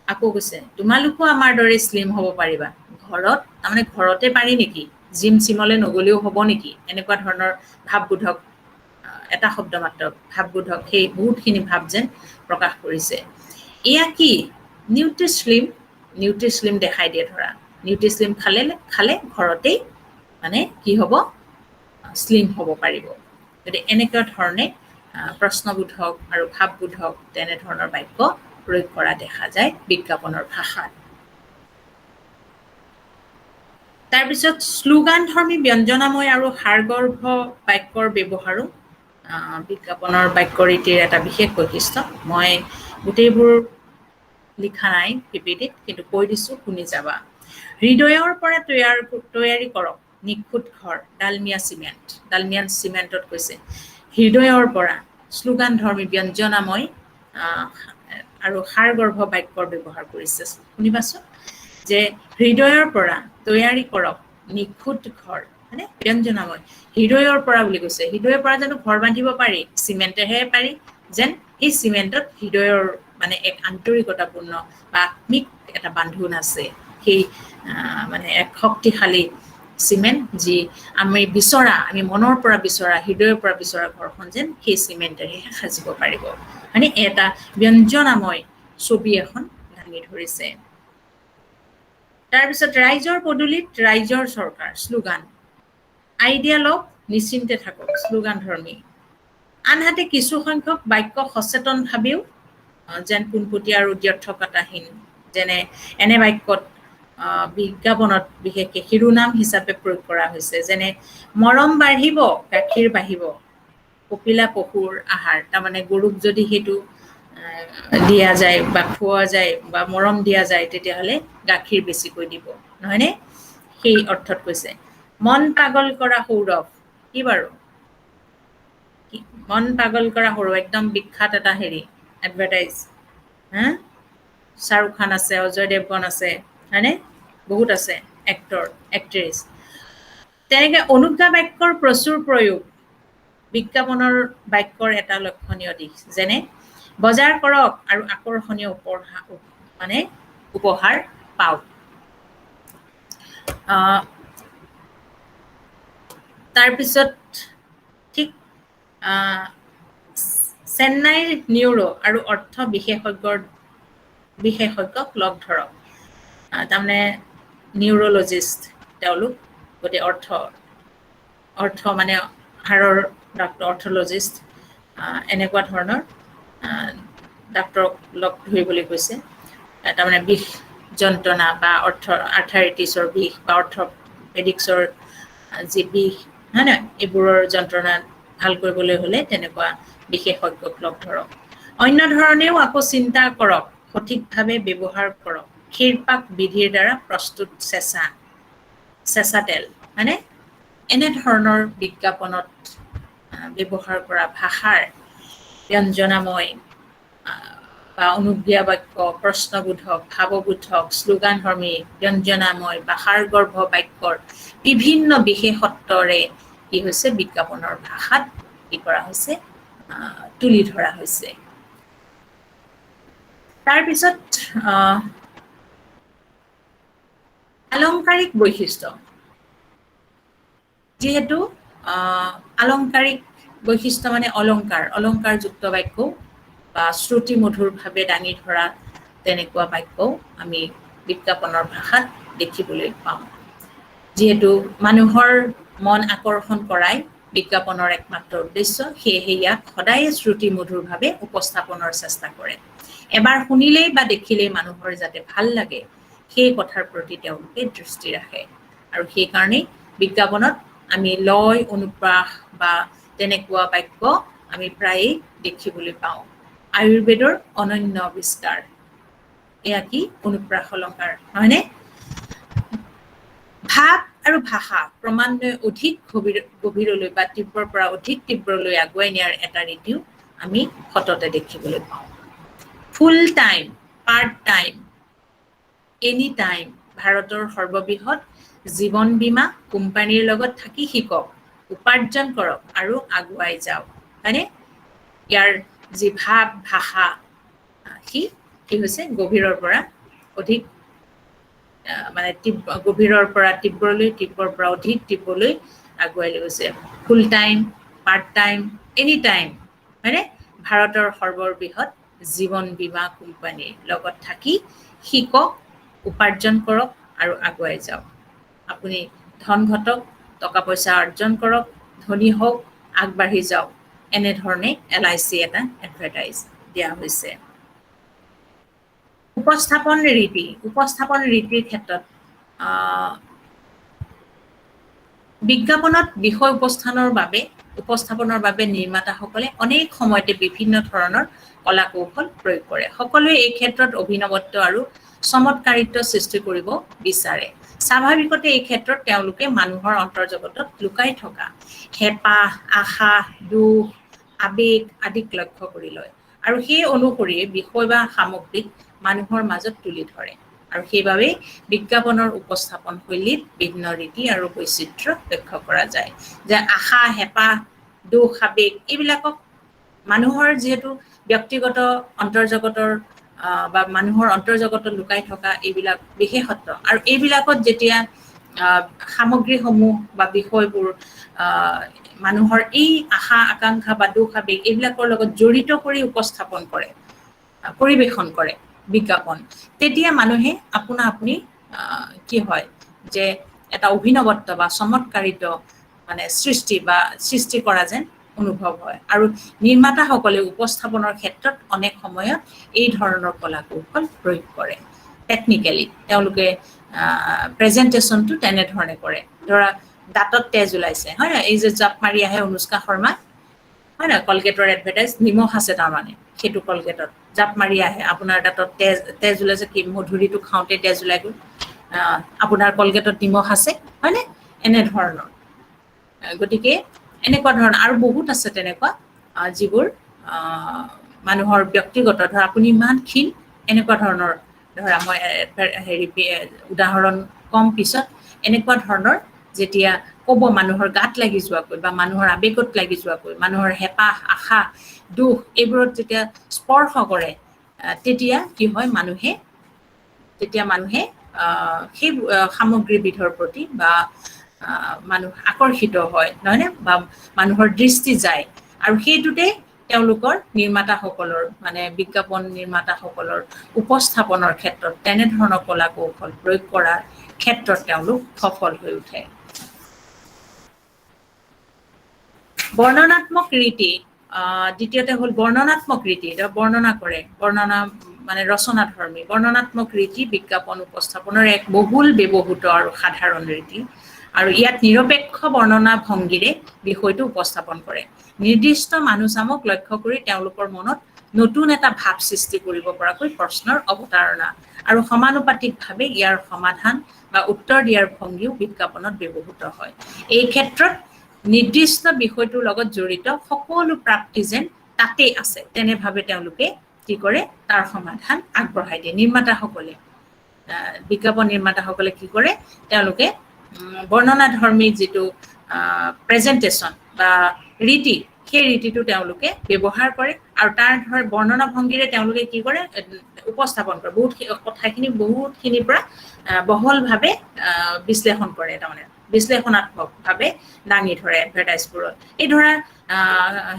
আকৌ কৈছে তোমালোকো আমাৰ দৰে শ্লিম হ'ব পাৰিবা। ঘৰত, তাৰমানে ঘৰতে পাৰি নেকি? জিম চিমলৈ নগ'লেও হ'ব নেকি? এনেকুৱা ধৰণৰ ভাৱবোধক, এটা শব্দ মাত্ৰ ভাৱবোধক, সেই বহুতখিনি ভাৱ যেন প্ৰকাশ কৰিছে। এয়া কি? নিউট্ৰিশ্লিম, নিউট্ৰিশ্লিম দেখাই দিয়ে ধৰা। নিউট্ৰিশ্লিম খালে ঘৰতেই মানে কি হ'ব? শ্লিম হ'ব পাৰিব। গতিকে এনেকুৱা ধৰণে প্ৰশ্নবোধক আৰু ভাৱবোধক তেনেধৰণৰ বাক্য প্ৰয়োগ কৰা দেখা যায় বিজ্ঞাপনৰ ভাষাত। তাৰপিছত শ্লোগানধৰ্মী ব্যঞ্জনাময় আৰু সাৰগৰ্ভ বাক্যৰ ব্যৱহাৰো বিজ্ঞাপনৰ বাক্য ৰীতিৰ এটা বিশেষ বৈশিষ্ট্য। মই গোটেইবোৰ লিখা নাই পিপিটিত, কিন্তু কৈ দিছোঁ, শুনি যাবা। হৃদয়ৰ পৰা তৈয়াৰী কৰক নিখুঁত ঘৰ, ডালমিয়া চিমেণ্ট। ডালমিয়া চিমেণ্টত কৈছে হৃদয়ৰ পৰা শ্লোগানধৰ্মী ব্যঞ্জনাময় আৰু সাৰগৰ্ভ বাক্যৰ ব্যৱহাৰ কৰিছে। শুনিবাচোন, যে হৃদয়ৰ পৰা তৈয়াৰী কৰক নিখুঁত ঘৰ, মানে ব্যঞ্জনাময়। হৃদয়ৰ পৰা বুলি কৈছে, হৃদয়ৰ পৰা জানো ঘৰ বান্ধিব পাৰি? চিমেণ্টেহে পাৰি। যেন সেই চিমেণ্টত হৃদয়ৰ মানে এক আন্তৰিকতাপূৰ্ণ বা আত্মিক এটা বান্ধোন আছে। সেই মানে এক শক্তিশালী চিমেণ্ট যি আমি মনৰ পৰা বিচৰা হৃদয়ৰ পৰা বিচৰা ঘৰখন যেন সেই চিমেণ্টেৰেহে সাজিব পাৰিব মানে এটা ব্যঞ্জনাময় ছবি এখন দাঙি ধৰিছে তাৰপিছত ৰাইজৰ পদূলিত ৰাইজৰ চৰকাৰ শ্লোগান আইডিয়া লওক নিশ্চিন্তে থাকক শ্লোগান ধৰ্মী আনহাতে কিছু সংখ্যক বাক্য সচেতনভাৱেও যেন পোনপটীয়া আৰু দ্ব্যৰ্থকতাহীন যেনে এনে বাক্যত বিজ্ঞাপনত বিশেষকৈ শিৰোনাম হিচাপে প্ৰয়োগ কৰা হৈছে যেনে মৰম বাঢ়িব গাখীৰ বাঢ়িব কপিলা পশুৰ আহাৰ তাৰমানে গৰুক যদি সেইটো দিয়া যায় বা খোৱা যায় বা মৰম দিয়া যায় তেতিয়াহ'লে গাখীৰ বেছিকৈ দিব নহয়নে সেই অৰ্থত কৈছে মন পাগল কৰা সৌৰভ কি বাৰু মন পাগল কৰা সৌৰভ একদম বিখ্যাত এটা হেৰি এডভাৰটাইজ হা শাহৰুখ খান আছে অজয় দেৱগন আছে হয়নে বহুত আছে এক্টৰ এক্ট্ৰেছ তেনেকৈ অনুজ্ঞা বাক্যৰ প্ৰচুৰ প্ৰয়োগ বিজ্ঞাপনৰ বাক্যৰ এটা লক্ষণীয় দিশ যেনে বজাৰ কৰক আৰু আকৰ্ষণীয় উপহাৰ পাওক তাৰপিছত ঠিক চেন্নাইৰ নিউৰো আৰু অৰ্থ বিশেষজ্ঞক লগ ধৰক তাৰমানে নিউৰলজিষ্ট তেওঁলোক গতিকে অৰ্থ মানে হাড়ৰ ডাক্তৰ অৰ্থলজিষ্ট এনেকুৱা ধৰণৰ ডাক্তৰক লগ ধৰিবলৈ কৈছে তাৰমানে বিষ যন্ত্ৰণা বা আৰ্থ্ৰাইটিছৰ বিষ বা অৰ্থপেডিক্সৰ যি বিষ হয় নহয় এইবোৰৰ যন্ত্ৰণা ভাল কৰিবলৈ হ'লে তেনেকুৱা বিশেষজ্ঞক লগ ধৰক অন্য ধৰণেও আকৌ চিন্তা কৰক সঠিকভাৱে ব্যৱহাৰ কৰক ক্ষীৰপাক বিধিৰ দ্বাৰা প্ৰস্তুত চেঁচা তেল মানে এনেধৰণৰ বিজ্ঞাপনত ব্যৱহাৰ কৰা ভাষাৰ ব্যঞ্জনাময় বা অনুজ্ঞা বাক্য প্ৰশ্নবোধক ভাৱবোধক শ্লোগানধৰ্মী ব্যঞ্জনাময় বা সাৰগৰ্ভ বাক্যৰ বিভিন্ন বিশেষত্বৰে কি হৈছে বিজ্ঞাপনৰ ভাষাত কি কৰা হৈছে তুলি ধৰা হৈছে তাৰপিছত আলংকাৰিক বৈশিষ্ট্য যিহেতু আলংকাৰিক বৈশিষ্ট্য মানে অলংকাৰযুক্ত বাক্য বা শ্ৰুতিমধুৰভাৱে দাঙি ধৰা তেনেকুৱা বাক্যও আমি বিজ্ঞাপনৰ ভাষাত দেখিবলৈ পাওঁ যিহেতু মানুহৰ মন আকৰ্ষণ কৰাই বিজ্ঞাপনৰ একমাত্ৰ উদ্দেশ্য সেয়েহে ইয়াক সদায় শ্ৰুতিমধুৰভাৱে উপস্থাপনৰ চেষ্টা কৰে এবাৰ শুনিলেই বা দেখিলেই মানুহৰ যাতে ভাল লাগে সেই কথাৰ প্ৰতি তেওঁলোকে দৃষ্টি ৰাখে আৰু সেইকাৰণেই বিজ্ঞাপনত আমি লয় অনুপ্ৰাস বা তেনেকুৱা বাক্য আমি প্ৰায়ে দেখিবলৈ পাওঁ আয়ুৰ্বেদৰ অনন্য বিস্তাৰ এয়া কি অনুপ্ৰাস অলংকাৰ হয়নে ভাৱ আৰু ভাষা ক্ৰমান্বয়ে অধিক গভীৰলৈ বা তীব্ৰৰ পৰা অধিক তীব্ৰলৈ আগুৱাই নিয়াৰ এটা ৰীতিও আমি সততে দেখিবলৈ পাওঁ full time part time any time ভাৰতৰ সৰ্ববৃহৎ জীৱন বীমা কোম্পানীৰ লগত থাকি শিকক উপাৰ্জন কৰক আৰু আগুৱাই যাওক হয়নে ইয়াৰ যি ভাৱ ভাষা কি হৈছে গভীৰৰ পৰা অধিক মানে গভীৰৰ পৰা তীব্ৰলৈ তীব্ৰৰ পৰা অধিক তীব্ৰলৈ আগুৱাই লৈ গৈছে full time part time any time হয়নে ভাৰতৰ সৰ্ববৃহৎ জীৱন বীমা কোম্পানীৰ লগত থাকি শিকক উপাৰ্জন কৰক আৰু আগুৱাই যাওক আপুনি ধন ঘটক টকা পইচা অৰ্জন কৰক ধনী হওক আগবাঢ়ি যাওক এনেধৰণে LIC এটা এডভাৰটাইজ দিয়া হৈছে উপস্থাপন ৰীতিৰ ক্ষেত্ৰত বিজ্ঞাপনত বিষয় উপস্থাপনৰ বাবে নিৰ্মাতাসকলে অনেক সময়তে বিভিন্ন ধৰণৰ কলা কৌশল প্ৰয়োগ কৰে সকলোৱে এই ক্ষেত্ৰত অভিনৱত্ব আৰু চমৎকাৰিত্ব সৃষ্টি কৰিব বিচাৰে স্বাভাৱিকতে এই ক্ষেত্ৰত তেওঁলোকে মানুহৰ অন্তৰ্জগতত লুকাই থকা হেঁপাহ আশা দুখ আবেগ আদিক লক্ষ্য কৰি লয় আৰু সেই অনুসৰি বিষয় বা সামগ্ৰীক মানুহৰ মাজত তুলি ধৰে আৰু সেইবাবে বিজ্ঞাপনৰ উপস্থাপন শৈলীত বিভিন্ন ৰীতি আৰু বৈচিত্ৰ্য লক্ষ্য কৰা যায় যে আশা হেঁপাহ দুখ আবেগ এইবিলাকক মানুহৰ যিহেতু ব্যক্তিগত অন্তৰ্জগতৰ বা মানুহৰ অন্তৰ্জগতত লুকাই থকা এইবিলাক বিশেষত্ব আৰু এইবিলাকত যেতিয়া সামগ্ৰীসমূহ বা বিষয়বোৰ মানুহৰ এই আশা আকাংক্ষা বা দুখ আবেগ এইবিলাকৰ লগত জড়িত কৰি উপস্থাপন কৰে পৰিবেশন কৰে বিজ্ঞাপন তেতিয়া মানুহে আপোনা আপুনি কি হয় যে এটা অভিনৱত্ব বা চমৎকাৰিত মানে সৃষ্টি কৰা যেন অনুভৱ হয় আৰু নিৰ্মাতাসকলে উপস্থাপনৰ ক্ষেত্ৰত অনেক সময়ত এই ধৰণৰ কলা কৌশল প্ৰয়োগ কৰে টেকনিক্যালি তেওঁলোকে প্ৰেজেন্টেশনটো তেনেধৰণে কৰে ধৰা দাঁতত তেজ ওলাইছে হয় না এই যে জাপ মাৰি আহে অনুষ্কা শৰ্মা হয় না কলগেটৰ এডভাৰটাইজ নিমখ আছে তাৰমানে সেইটো কলগেটত জাপ মাৰি আহে আপোনাৰ দাঁতত তেজ ওলাইছে কি মধুৰিটো খাওঁতে তেজ ওলাই গ'ল আপোনাৰ কলগেটত নিমখ আছে হয়নে এনেধৰণৰ গতিকে এনেকুৱা ধৰণৰ আৰু বহুত আছে তেনেকুৱা যিবোৰ মানুহৰ ব্যক্তিগত ধৰা আপুনি ইমান ক্ষীণ এনেকুৱা ধৰণৰ ধৰা মই হেৰি উদাহৰণ কম পিছত এনেকুৱা ধৰণৰ যেতিয়া ক'ব মানুহৰ গাত লাগি যোৱাকৈ বা মানুহৰ আৱেগত লাগি যোৱাকৈ মানুহৰ হেঁপাহ আশা দুখ এইবোৰত যেতিয়া স্পৰ্শ কৰে তেতিয়া কি হয় মানুহে সেই সামগ্ৰীবিধৰ প্ৰতি বা মানুহ আকৰ্ষিত হয় নহয়নে বা মানুহৰ দৃষ্টি যায় আৰু সেইটোতে তেওঁলোকৰ নিৰ্মাতাসকলৰ মানে বিজ্ঞাপন নিৰ্মাতাসকলৰ উপস্থাপনৰ ক্ষেত্ৰত তেনেধৰণৰ কলা কৌশল প্ৰয়োগ কৰাৰ ক্ষেত্ৰত তেওঁলোক সফল হৈ উঠে বৰ্ণনাত্মক ৰীতি দ্বিতীয়তে হ'ল বৰ্ণনাত্মক ৰীতি বৰ্ণনা কৰে বৰ্ণনা মানে ৰচনাধৰ্মী বৰ্ণনাত্মক ৰীতি বিজ্ঞাপন উপস্থাপনৰ এক বহুল ব্যৱহৃত আৰু সাধাৰণ ৰীতি আৰু ইয়াত নিৰপেক্ষ বৰ্ণনা ভংগীৰে বিষয়টো উপস্থাপন কৰে নিৰ্দিষ্ট মানুহচামক লক্ষ্য কৰি তেওঁলোকৰ মনত নতুন এটা ভাৱ সৃষ্টি কৰিব পৰাকৈ প্ৰশ্নৰ অৱতাৰণা আৰু সমানুপাতিকভাৱে ইয়াৰ সমাধান বা উত্তৰ দিয়াৰ ভংগীও বিজ্ঞাপনত ব্যৱহৃত হয় এই ক্ষেত্ৰত নিৰ্দিষ্ট বিষয়টোৰ লগত জড়িত সকলো প্ৰাপ্তি যেন তাতেই আছে তেনেভাৱে তেওঁলোকে কি কৰে তাৰ সমাধান আগবঢ়াই দিয়ে নিৰ্মাতাসকলে বিজ্ঞাপন নিৰ্মাতাসকলে কি কৰে তেওঁলোকে বৰ্ণনাধৰ্মী যিটো প্ৰেজেন্টেশন বা ৰীতি সেই ৰীতিটো তেওঁলোকে ব্যৱহাৰ কৰে আৰু তাৰ ধৰ বৰ্ণনা ভংগীৰে তেওঁলোকে কি কৰে উপস্থাপন কৰে বহুত কথাখিনি বহুতখিনিৰ পৰা বহলভাৱে বিশ্লেষণ কৰে তাৰমানে বিশ্লেষণাত্মকভাৱে দাঙি ধৰে এডভাৰটাইজবোৰত এই ধৰা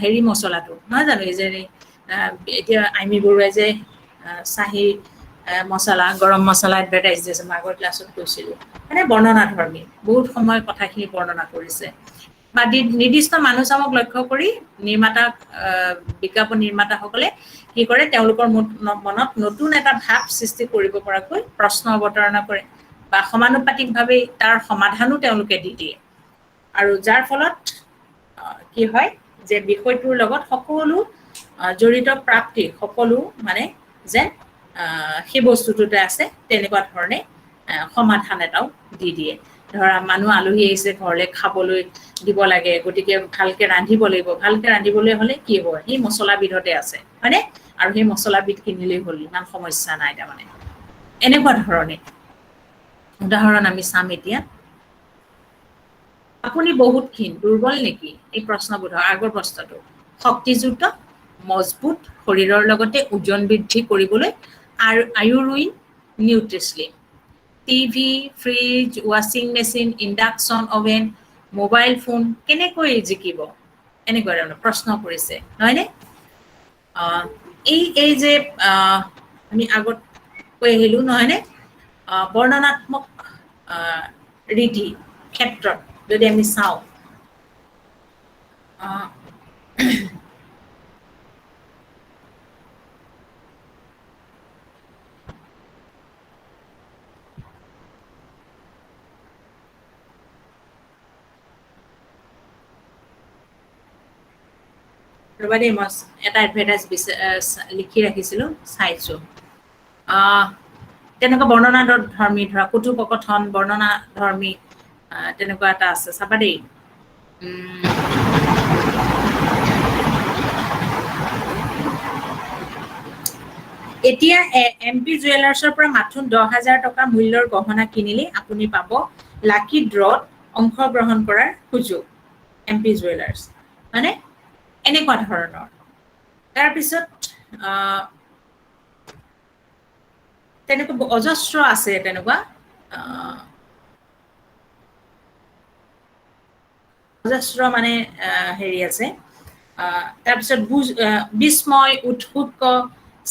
হেৰি মছলাটো নহয় জানো এই যে এতিয়া আইমি বৰুৱাই যে চাহি মছলা গৰম মছলা এডভাৰটাইজ দিছে মই আগৰ ক্লাছত কৈছিলোঁ মানে বৰ্ণনাধৰ্মী বহুত সময় কথাখিনি বৰ্ণনা কৰিছে বা নিৰ্দিষ্ট মানুহচামক লক্ষ্য কৰি বিজ্ঞাপন নিৰ্মাতাসকলে কি কৰে তেওঁলোকৰ মনত নতুন এটা ভাৱ সৃষ্টি কৰিব পৰাকৈ প্ৰশ্ন অৱতাৰণা কৰে বা সমানুপাতিকভাৱে তাৰ সমাধানো তেওঁলোকে দি দিয়ে আৰু যাৰ ফলত কি হয় যে বিষয়টোৰ লগত সকলো জড়িত প্ৰাপ্তি সকলো মানে যেন সেই বস্তুটোতে আছে তেনেকুৱা ধৰণে সমাধান এটাও দি দিয়ে ধৰা মানুহ আলহী আহিছে ঘৰলৈ খাবলৈ দিব লাগে গতিকে ভালকে ৰান্ধিব লাগিব ভালকে ৰান্ধিবলৈ হ'লে কি হ'ব সেই মছলাবিধতে আছে হয়নে আৰু সেই মছলাবিধ কিনিলেই হ'ল ইমান সমস্যা নাই তাৰমানে এনেকুৱা ধৰণে উদাহৰণ আমি চাম এতিয়া আপুনি বহুত ক্ষীণ দুৰ্বল নেকি এই প্ৰশ্নবোধৰ আগৰ প্ৰশ্নটো শক্তিযুক্ত মজবুত শৰীৰৰ লগতে ওজন বৃদ্ধি কৰিবলৈ আৰু আয়ুৰুইন নিউট্ৰিছলিম টিভি ফ্ৰিজ ৱাশ্বিং machine induction oven mobile phone কেনেকৈ জিকিব এনেকুৱা ধৰণৰ প্ৰশ্ন কৰিছে নহয়নে এই যে আমি আগত কৈ আহিলোঁ নহয়নে বৰ্ণনাত্মক ৰীতি ক্ষেত্ৰত যদি আমি চাওঁ ৰবা দেই মই এটা এডভাৰটাইজ লিখি ৰাখিছিলোঁ চাইছোঁ তেনেকুৱা বৰ্ণনাধৰ্মী ধৰা কথোপকথন বৰ্ণনাধৰ্মী তেনেকুৱা এটা আছে চাবা দেই এতিয়া MP জুৱেলাৰ্ছৰ পৰা মাথোন 10,000 টকা মূল্যৰ গহনা কিনিলে আপুনি পাব লাকি ড্ৰত অংশগ্ৰহণ কৰাৰ সুযোগ MP জুৱেলাৰ্ছ মানে এনেকুৱা ধৰণৰ তাৰপিছত তেনেকুৱা অজস্ৰ আছে তেনেকুৱা অজস্ৰ মানে হেৰি আছে তাৰপিছত বিস্ময় উৎসুক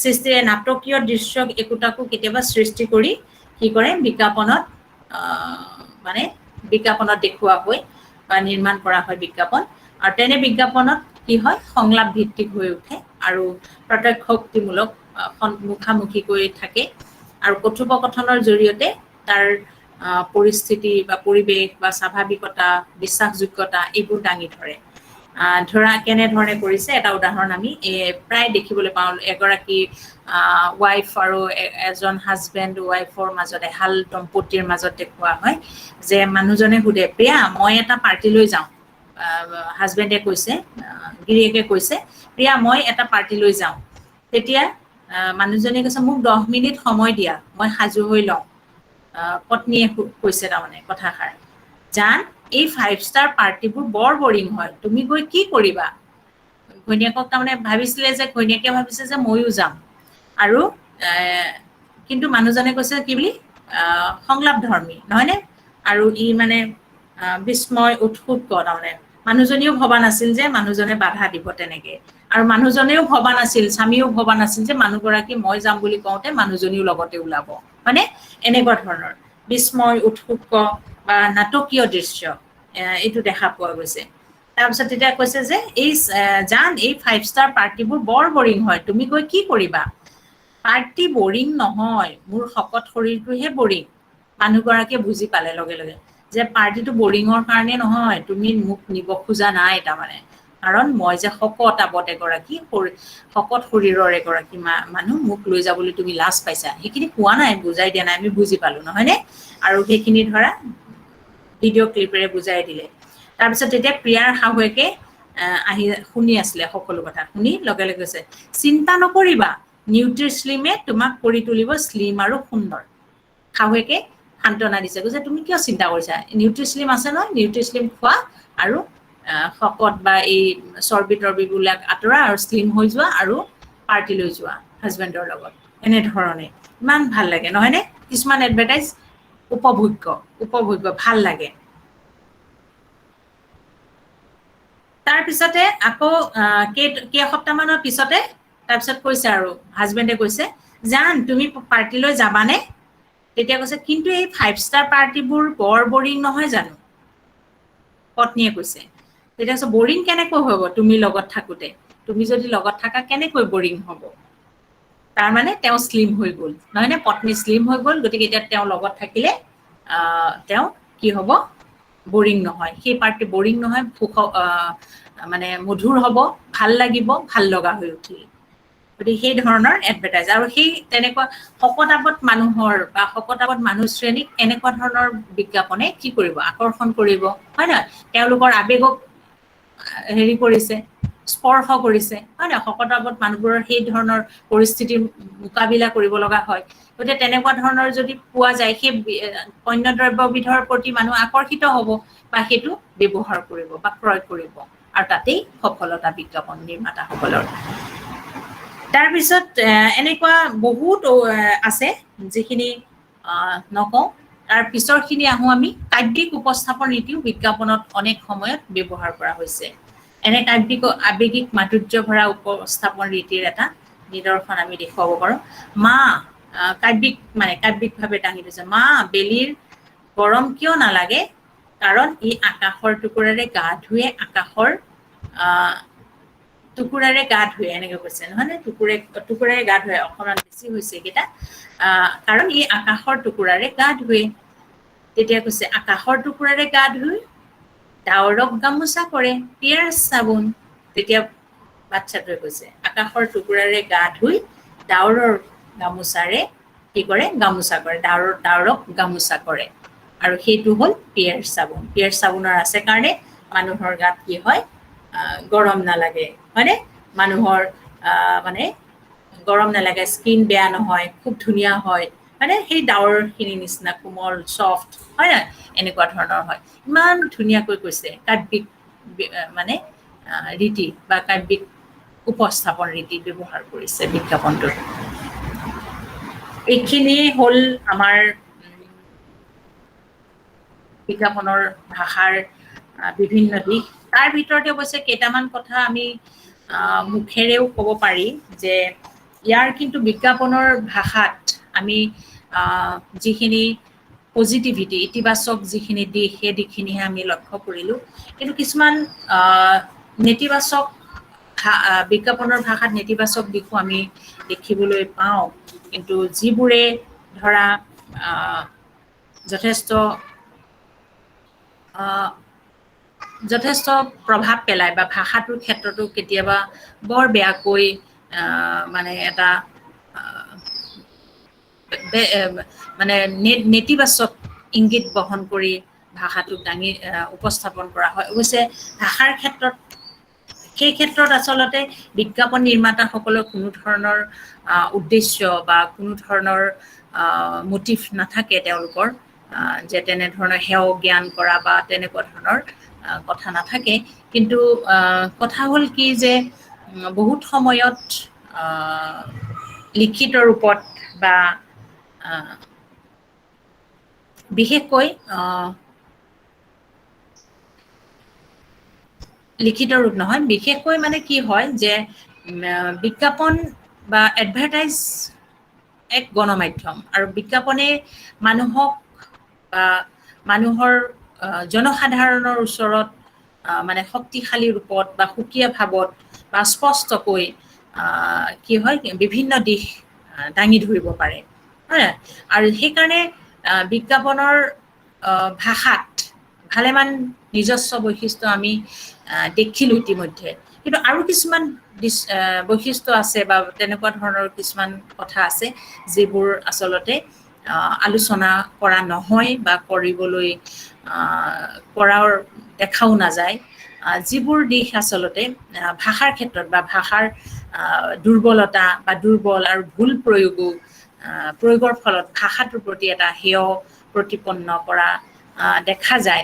সৃষ্টিৰে নাটকীয় দৃশ্য একোটাকো কেতিয়াবা সৃষ্টি কৰি কি কৰে বিজ্ঞাপনত মানে বিজ্ঞাপনত দেখুওৱা হয় বা নিৰ্মাণ কৰা হয় বিজ্ঞাপন আৰু তেনে বিজ্ঞাপনত কি হয় সংলাপ ভিত্তিক হৈ উঠে আৰু প্ৰত্যক্ষমূলক মুখামুখি কৰি থাকে আৰু কথোপকথনৰ জৰিয়তে তাৰ পৰিস্থিতি বা পৰিৱেশ বা স্বাভাৱিকতা বিশ্বাসযোগ্যতা এইবোৰ দাঙি ধৰে ধৰা কেনেধৰণে কৰিছে এটা উদাহৰণ আমি প্ৰায় দেখিবলৈ পাওঁ এগৰাকী ৱাইফ আৰু এজন হাজবেণ্ড ৱাইফৰ মাজত এহাল দম্পতিৰ মাজত দেখুওৱা হয় যে মানুহজনে সুধে প্ৰিয়া মই এটা পাৰ্টিলৈ যাওঁ হাজবেণ্ডে কৈছে গিৰিয়েকে কৈছে প্ৰিয়া মই এটা পাৰ্টিলৈ যাওঁ তেতিয়া মানুহজনে কৈছে মোক 10 মিনিট সময় দিয়া মই সাজু হৈ লওঁ পত্নীয়ে কৈছে তাৰমানে কথাষাৰ জান এই 5 ষ্টাৰ পাৰ্টিবোৰ বৰ বৰিং হয় তুমি গৈ কি কৰিবা ঘৈণীয়েকক তাৰমানে ভাবিছিলে যে ঘৈণীয়েকে ভাবিছে যে ময়ো যাম আৰু কিন্তু মানুহজনে কৈছে কি বুলি সংলাপ ধৰ্মী নহয়নে আৰু ই মানে বিস্ময় উৎসুক তাৰমানে মানুহজনীও ভবা নাছিল যে মানুহজনে বাধা দিব তেনেকে আৰু মানুহজনেও ভবা নাছিল স্বামীও ভবা নাছিল যে মানুহগৰাকী মই যাম বুলি কওঁতে মানুহজনীও লগতে ওলাব মানে এনেকুৱা ধৰণৰ বিস্ময় উৎসুক বা নাটকীয় দৃশ্য এইটো দেখা পোৱা গৈছে তাৰপিছত তেতিয়া কৈছে যে এই জান এই 5 ষ্টাৰ পাৰ্টিবোৰ বৰ বৰিং হয় তুমি গৈ কি কৰিবা পাৰ্টি বৰিং নহয় মোৰ শকত শৰীৰটোহে বৰিং মানুহগৰাকীয়ে বুজি পালে লগে লগে যে পাৰ্টিটো বৰিঙৰ কাৰণে নহয় তুমি মোক নিব খোজা নাই তাৰমানে কাৰণ মই যে শকত আৱত এগৰাকী শকত শৰীৰৰ এগৰাকী মানুহ মোক লৈ যাবলৈ তুমি লাজ পাইছা সেইখিনি কোৱা নাই বুজাই দিয়া নাই আমি বুজি পালো নহয়নে আৰু সেইখিনি ধৰা ভিডিঅ' ক্লিপেৰে বুজাই দিলে তাৰপিছত তেতিয়া প্ৰিয়াৰ শাহুৱেকে আহি শুনি আছিলে সকলো কথা শুনি লগে লগে কৈছে চিন্তা নকৰিবা নিউট্ৰিশ্লিমে তোমাক কৰি তুলিব শ্লিম আৰু সুন্দৰ শাহুৱেকে সান্তনা দিছে কৈছে তুমি কিয় চিন্তা কৰিছা নিউট্ৰিশ্লিম আছে নহয় নিউট্ৰিশ্লিম খোৱা আৰু শকত বা এই চৰ্বি তৰ্বিবিলাক আঁতৰা আৰু শ্লিম হৈ যোৱা আৰু পাৰ্টি লৈ যোৱা হাজবেণ্ডৰ লগত এনেধৰণে ইমান ভাল লাগে নহয়নে কিছুমান এডভাৰটাইজ উপভোগ্য ভাল লাগে তাৰপিছতে আকৌ কেইসপ্তাহমানৰ পিছতে তাৰপিছত কৈছে আৰু হাজবেণ্ডে কৈছে জান তুমি পাৰ্টিলৈ যাবানে তেতিয়া কৈছে কিন্তু এই 5 ষ্টাৰ পাৰ্টিবোৰ বৰ বৰিং নহয় জানো পত্নীয়ে কৈছে তেতিয়া কৈছে বৰিং কেনেকৈ হ'ব তুমি লগত থাকোতে তুমি যদি লগত থাকা কেনেকৈ বৰিং হ'ব তাৰমানে তেওঁ শ্লিম হৈ গ'ল নহয়নে পত্নী শ্লিম হৈ গ'ল গতিকে এতিয়া তেওঁ লগত থাকিলে তেওঁ কি হ'ব বৰিং নহয় সেই পাৰ্টি বৰিং নহয় মানে মধুৰ হ'ব ভাল লাগিব ভাল লগা হৈ উঠিল গতিকে সেই ধৰণৰ এডভাৰটাইজ আৰু সেই তেনেকুৱা শকত-আৱত মানুহৰ বা শকত-আৱত মানুহ শ্ৰেণীক এনেকুৱা ধৰণৰ বিজ্ঞাপনে কি কৰিব আকৰ্ষণ কৰিব হয় নহয় তেওঁলোকৰ আৱেগক হেৰি কৰিছে স্পৰ্শ কৰিছে হয় নহয় শকত-আৱত মানুহবোৰৰ সেই ধৰণৰ পৰিস্থিতিৰ মোকাবিলা কৰিব লগা হয় গতিকে তেনেকুৱা ধৰণৰ যদি পোৱা যায় সেই পণ্য দ্ৰব্যবিধৰ প্ৰতি মানুহ আকৰ্ষিত হ'ব বা সেইটো ব্যৱহাৰ কৰিব বা ক্ৰয় কৰিব আৰু তাতেই সফলতা বিজ্ঞাপন নিৰ্মাতাসকলৰ তাৰপিছত এনেকুৱা বহুত আছে যিখিনি নকওঁ তাৰ পিছৰখিনি আহোঁ আমি কাব্যিক উপস্থাপন ৰীতিও বিজ্ঞাপনত অনেক সময়ত ব্যৱহাৰ কৰা হৈছে এনে কাব্যিক আৱেগিক মাধুৰ্য ভৰা উপস্থাপন ৰীতিৰ এটা নিদৰ্শন আমি দেখুৱাব পাৰোঁ মা কাব্যিকভাৱে দাঙি ধৰিছে মা বেলিৰ গৰম কিয় নালাগে কাৰণ ই আকাশৰ টুকুৰাৰে গা ধুৱে টুকুৰাৰে গা ধুৱে এনেকে কৈছে নহয় নে টুকুৰাৰে গা ধুৱে অকণমান বেছি হৈছে এইকেইটা কাৰণ ই আকাশৰ টুকুৰাৰে গা ধুৱে তেতিয়া কৈছে আকাশৰ টুকুৰাৰে গা ধুই ডাৱৰক গামোচা কৰে পিয়াৰ্চ চাবোন তেতিয়া বাচ্চাটোৱে কৈছে আকাশৰ টুকুৰাৰে গা ধুই ডাৱৰৰ গামোচাৰে কি কৰে গামোচা কৰে ডাৱৰক গামোচা কৰে আৰু সেইটো হ'ল পিয়াৰ্চ চাবোনৰ আছে কাৰণে মানুহৰ গাত কি হয় গৰম নালাগে হয়নে মানুহৰ মানে গৰম নালাগে স্কিন বেয়া নহয় খুব ধুনীয়া হয় মানে সেই ডাৱৰখিনি নিচিনা কোমল চফ্ট হয় নাই এনেকুৱা ধৰণৰ হয় ইমান ধুনীয়াকৈ কৈছে কাব্যিক মানে ৰীতি বা কাব্যিক উপস্থাপন ৰীতি ব্যৱহাৰ কৰিছে বিজ্ঞাপনটোত এইখিনি হ'ল আমাৰ বিজ্ঞাপনৰ ভাষাৰ বিভিন্ন দিশ। তাৰ ভিতৰতে অৱশ্যে কেইটামান কথা আমি মুখেৰেও ক'ব পাৰি যে ইয়াৰ কিন্তু বিজ্ঞাপনৰ ভাষাত আমি যিখিনি পজিটিভিটি, ইতিবাচক যিখিনি দিশ, সেই দিশখিনিহে আমি লক্ষ্য কৰিলোঁ। কিন্তু কিছুমান নেতিবাচক বিজ্ঞাপনৰ ভাষাত নেতিবাচক দিশো আমি দেখিবলৈ পাওঁ। কিন্তু যিবোৰে ধৰা যথেষ্ট প্ৰভাৱ পেলায় বা ভাষাটোৰ ক্ষেত্ৰতো কেতিয়াবা বৰ বেয়াকৈ মানে এটা মানে নেতিবাচক ইংগিত বহন কৰি ভাষাটোক দাঙি উপস্থাপন কৰা হয়। অৱশ্যে ভাষাৰ ক্ষেত্ৰত সেই ক্ষেত্ৰত আচলতে বিজ্ঞাপন নিৰ্মাতাসকলৰ কোনো ধৰণৰ উদ্দেশ্য বা কোনো ধৰণৰ মটিভ নাথাকে তেওঁলোকৰ, যে তেনেধৰণৰ হেয় জ্ঞান কৰা বা তেনেকুৱা ধৰণৰ কথা নাথাকে। কিন্তু কথা হ'ল কি যে বহুত সময়ত লিখিত ৰূপত বা বিশেষকৈ লিখিত ৰূপ নহয়, বিশেষকৈ মানে কি হয় যে বিজ্ঞাপন বা এডভাৰটাইজ এক গণমাধ্যম, আৰু বিজ্ঞাপনে মানুহক বা মানুহৰ জনসাধাৰণৰ ওচৰত মানে শক্তিশালী ৰূপত বা সুকীয়া ভাৱত বা স্পষ্টকৈ কি হয় বিভিন্ন দিশ দাঙি ধৰিব পাৰে, হয়। আৰু সেইকাৰণে বিজ্ঞাপনৰ ভাষাত ভালেমান নিজস্ব বৈশিষ্ট্য আমি দেখিলোঁ ইতিমধ্যে। কিন্তু আৰু কিছুমান বৈশিষ্ট্য আছে বা তেনেকুৱা ধৰণৰ কিছুমান কথা আছে যিবোৰ আচলতে আলোচনা কৰা নহয় বা কৰিবলৈ কৰাৰ দেখাও নাযায়। যিবোৰ দিশ আচলতে ভাষাৰ ক্ষেত্ৰত বা ভাষাৰ দুৰ্বলতা বা দুৰ্বল আৰু ভুল প্ৰয়োগৰ ফলত ভাষাটোৰ প্ৰতি এটা হেয় প্ৰতিপন্ন কৰা দেখা যায়।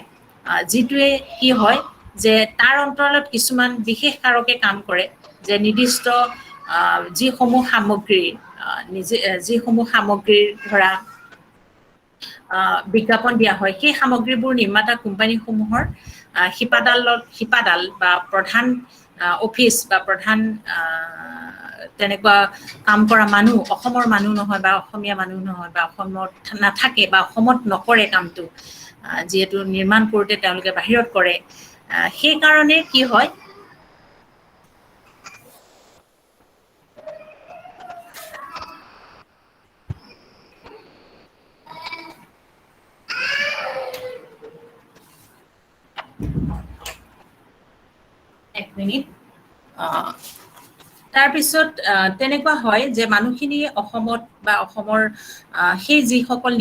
যিটোৱে কি হয় যে তাৰ অন্তৰালত কিছুমান বিশেষ কাৰকে কাম কৰে, যে নিৰ্দিষ্ট যিসমূহ সামগ্ৰীৰ ধৰা বিজ্ঞাপন দিয়া হয়, সেই সামগ্ৰীবোৰ নিৰ্মাতা কোম্পানীসমূহৰ শিপাডাল বা প্ৰধান অফিচ বা প্ৰধান তেনেকুৱা কাম কৰা মানুহ অসমৰ মানুহ নহয় বা অসমীয়া মানুহ নহয় বা অসমত নাথাকে বা অসমত নকৰে কামটো, যিহেতু নিৰ্মাণ কৰোঁতে তেওঁলোকে বাহিৰত কৰে। সেইকাৰণে কি হয় এক মিনিট। তাৰপিছত তেনেকুৱা হয় যে মানুহখিনি অসমত বা অসমৰ সেই যিসকল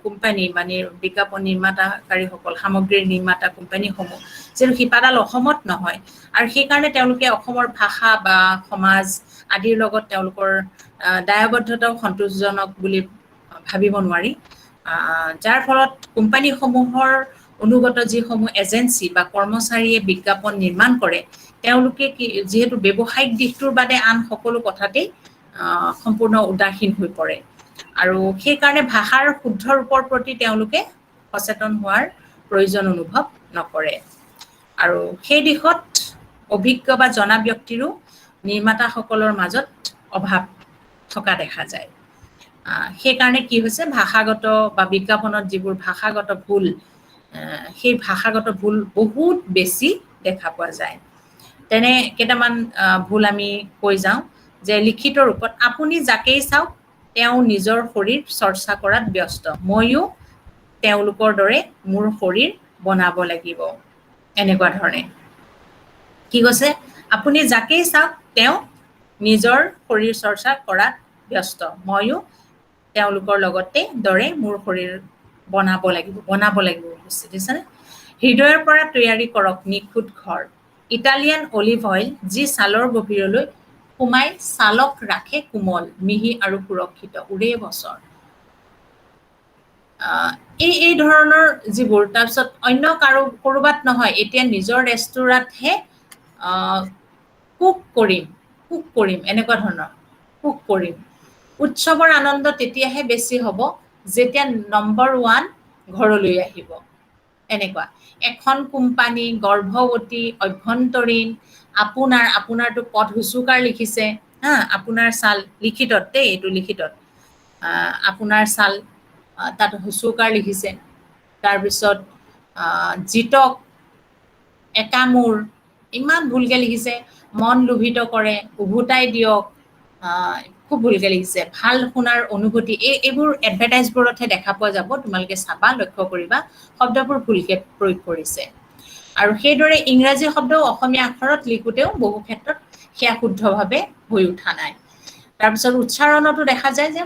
কোম্পানী মানে বিজ্ঞাপন নিৰ্মাতাকাৰীসকল, সামগ্ৰীৰ নিৰ্মাতা কোম্পানীসমূহ যিহেতু শিপাডাল অসমত নহয়, আৰু সেইকাৰণে তেওঁলোকে অসমৰ ভাষা বা সমাজ আদিৰ লগত তেওঁলোকৰ দায়বদ্ধতাও সন্তোষজনক বুলি ভাবিব নোৱাৰি। যাৰ ফলত কোম্পানীসমূহৰ অনুগত যিসমূহ এজেঞ্চি বা কৰ্মচাৰীয়ে বিজ্ঞাপন নিৰ্মাণ কৰে, তেওঁলোকে যিহেতু ব্যৱসায়িক দিশটোৰ বাদে আন সকলো কথাতেই সম্পূৰ্ণ উদাসীন হৈ পৰে, আৰু সেইকাৰণে ভাষাৰ শুদ্ধ ৰূপৰ প্ৰতি তেওঁলোকে সচেতন হোৱাৰ প্ৰয়োজন অনুভৱ নকৰে। আৰু সেই দিশত অভিজ্ঞ বা জনা ব্যক্তিৰো নিৰ্মাতাসকলৰ মাজত অভাৱ থকা দেখা যায়। সেইকাৰণে কি হৈছে, ভাষাগত বা বিজ্ঞাপনত যিবোৰ ভাষাগত ভুল, সেই ভাষাগত ভুল বহুত বেছি দেখা পোৱা যায়। তেনে কেইটামান ভুল আমি কৈ যাওঁ যে লিখিত ৰূপত আপুনি যাকেই চাওক তেওঁ নিজৰ শৰীৰ চৰ্চা কৰাত ব্যস্ত, ময়ো তেওঁলোকৰ দৰে মোৰ শৰীৰ বনাব লাগিব, এনেকুৱা ধৰণে। কি কৈছে, আপুনি যাকেই চাওক তেওঁ নিজৰ শৰীৰ চৰ্চা কৰাত ব্যস্ত, ময়ো তেওঁলোকৰ লগতে দৰে মোৰ শৰীৰ বনাব লাগিব বুজিছেনে। হৃদয়ৰ পৰা তৈয়াৰী কৰক নিখুঁত ঘৰ, ইটালিয়ান অলিভ অইল যি ছালৰ গভীৰলৈ সোমাই ছালক ৰাখে কোমল, মিহি আৰু সুৰক্ষিত ওৰে বছৰ। এই ধৰণৰ যিবোৰ, তাৰপিছত অন্য ক'ৰবাত নহয়, এতিয়া নিজৰ ৰেষ্টুৰাঁতহে কুক কৰিম এনেকুৱা ধৰণৰ, কুক কৰিম। উৎসৱৰ আনন্দ তেতিয়াহে বেছি হ'ব যেতিয়া নম্বৰ 1 ঘৰলৈ আহিব এনেকুৱা এখন কোম্পানী গৰ্ভৱতী অভ্যন্তৰীণ আপোনাৰটো পদ হুচুকাৰ লিখিছে হা আপোনাৰ চাল লিখিতত দেই এইটো লিখিতত আপোনাৰ চাল তাত হুচুকাৰ লিখিছে তাৰপিছত জিতক একামূৰ ইমান ভুলকে লিখিছে মন লোভিত কৰে উভতাই দিয়ক খুব ভুলকে লিখিছে ভাল শুনাৰ অনুভূতি এইবোৰ এডভাৰটাইজবোৰতহে দেখা পোৱা যাব তোমালোকে চাবা লক্ষ্য কৰিবা শব্দবোৰ ভুলকে প্ৰয়োগ কৰিছে আৰু সেইদৰে ইংৰাজী শব্দও অসমীয়া আখৰত লিখোতেও বহু ক্ষেত্ৰত সেয়া শুদ্ধভাৱে হৈ উঠা নাই তাৰপিছত উচ্চাৰণতো দেখা যায় যে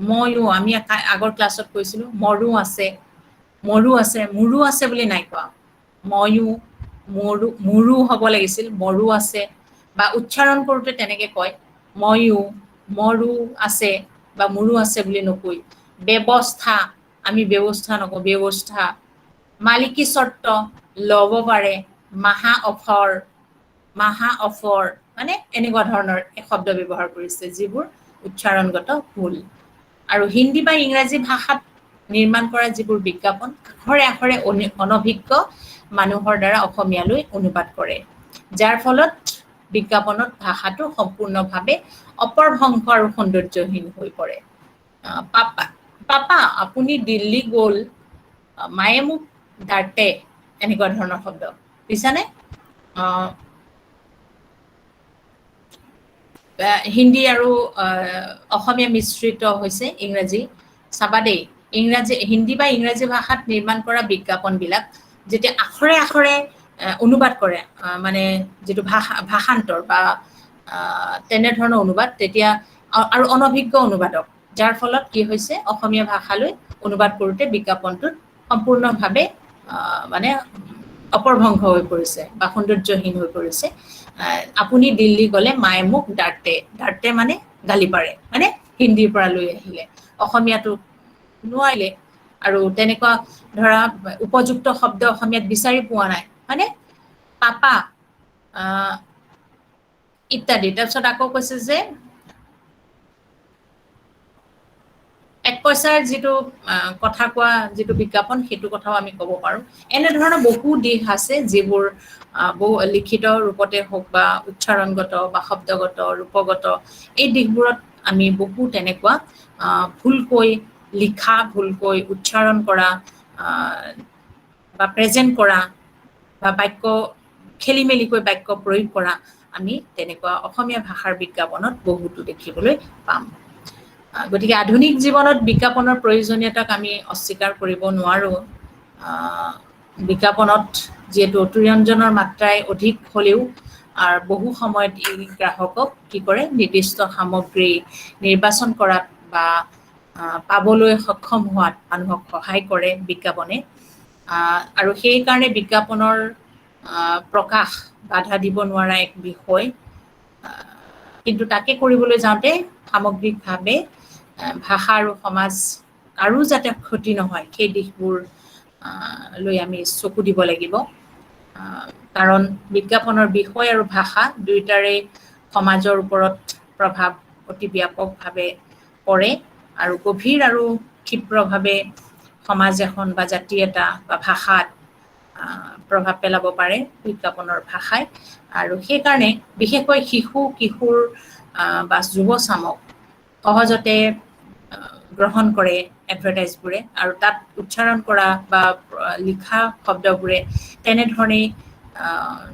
ময়ো আমি আগৰ ক্লাছত কৈছিলো মৰু আছে মোৰো আছে বুলি নাই কোৱা ময়ো মোৰো হ'ব লাগিছিল মৰু আছে বা উচ্চাৰণ কৰোঁতে তেনেকে কয় মৰো আছে বা মোৰো আছে বুলি নকৈ ব্যৱস্থা আমি ব্যৱস্থা নকওঁ ব্যৱস্থা মালিকী চৰ্ত ল'ব পাৰে মাহা অফৰ মানে এনেকুৱা ধৰণৰ শব্দ ব্যৱহাৰ কৰিছে যিবোৰ উচ্চাৰণগত ভুল আৰু হিন্দী বা ইংৰাজী ভাষাত নিৰ্মাণ কৰা যিবোৰ বিজ্ঞাপন আখৰে আখৰে অনভিজ্ঞ মানুহৰ দ্বাৰা অসমীয়ালৈ অনুবাদ কৰে যাৰ ফলত বিজ্ঞাপনত ভাষাটো সম্পূৰ্ণভাৱে অপভ্ৰংশ আৰু সৌন্দৰ্যহীন হৈ পৰে পাপা আপুনি দিল্লী গ'ল মায়ে মোক ডাৰ্টে এনেকুৱা ধৰণৰ শব্দ বুজিছানে হিন্দী আৰু অসমীয়া মিশ্ৰিত হৈছে ইংৰাজী চাবা দেই হিন্দী বা ইংৰাজী ভাষাত নিৰ্মাণ কৰা বিজ্ঞাপনবিলাক যেতিয়া আখৰে আখৰে অনুবাদ কৰে মানে যিটো ভাষান্তৰ বা তেনেধৰণৰ অনুবাদ তেতিয়া আৰু অনভিজ্ঞ অনুবাদক যাৰ ফলত কি হৈছে অসমীয়া ভাষালৈ অনুবাদ কৰোঁতে বিজ্ঞাপনটোত সম্পূৰ্ণভাৱে মানে অপভ্ৰংশ হৈ পৰিছে বা সৌন্দৰ্যহীন হৈ পৰিছে আপুনি দিল্লী গ'লে মায়ে মোক ডাৰ্টে মানে গালি পাৰে মানে হিন্দীৰ পৰা লৈ আহিলে অসমীয়াটো নোৱাৰিলে আৰু তেনেকুৱা ধৰা উপযুক্ত শব্দ অসমীয়াত বিচাৰি পোৱা নাই মানে পাপা ইত্যাদি তাৰপিছত আকৌ কৈছে যে 1 পইচাৰ যিটো কথা কোৱা যিটো বিজ্ঞাপন সেইটো কথাও আমি ক'ব পাৰোঁ এনেধৰণৰ বহু দিশ আছে যিবোৰ বহু লিখিত ৰূপতে হওক বা উচ্চাৰণগত বা শব্দগত ৰূপগত এই দিশবোৰত আমি বহু তেনেকুৱা ভুলকৈ লিখা ভুলকৈ উচ্চাৰণ কৰা বা প্ৰেজেণ্ট কৰা বা বাক্য খেলি মেলিকৈ বাক্য প্ৰয়োগ কৰা আমি তেনেকুৱা অসমীয়া ভাষাৰ বিজ্ঞাপনত বহুতো দেখিবলৈ পাম গতিকে আধুনিক জীৱনত বিজ্ঞাপনৰ প্ৰয়োজনীয়তাক আমি অস্বীকাৰ কৰিব নোৱাৰোঁ বিজ্ঞাপনত যিহেতু অতিৰঞ্জনৰ মাত্ৰাই অধিক হ'লেও আৰু বহু সময়ত এই গ্ৰাহকক কি কৰে নিৰ্দিষ্ট সামগ্ৰী নিৰ্বাচন কৰাত বা পাবলৈ সক্ষম হোৱাত মানুহক সহায় কৰে বিজ্ঞাপনে আৰু সেইকাৰণে বিজ্ঞাপনৰ প্ৰকাশ বাধা দিব নোৱাৰা এক বিষয় কিন্তু তাকে কৰিবলৈ যাওঁতে সামগ্ৰিকভাৱে ভাষা আৰু সমাজ আৰু যাতে ক্ষতি নহয় সেই দিশবোৰ লৈ আমি চকু দিব লাগিব কাৰণ বিজ্ঞাপনৰ বিষয় আৰু ভাষা দুয়োটাৰে সমাজৰ ওপৰত প্ৰভাৱ অতি ব্যাপকভাৱে পৰে আৰু গভীৰ আৰু ক্ষিপ্ৰভাৱে সমাজ এখন বা জাতি এটা বা ভাষাত প্ৰভাৱ পেলাব পাৰে বিজ্ঞাপনৰ ভাষাই আৰু সেইকাৰণে বিশেষকৈ শিশু কিশোৰ বা যুৱ চামক সহজতে গ্ৰহণ কৰে এডভাৰটাইজবোৰে আৰু তাত উচ্চাৰণ কৰা বা লিখা শব্দবোৰে তেনেধৰণেই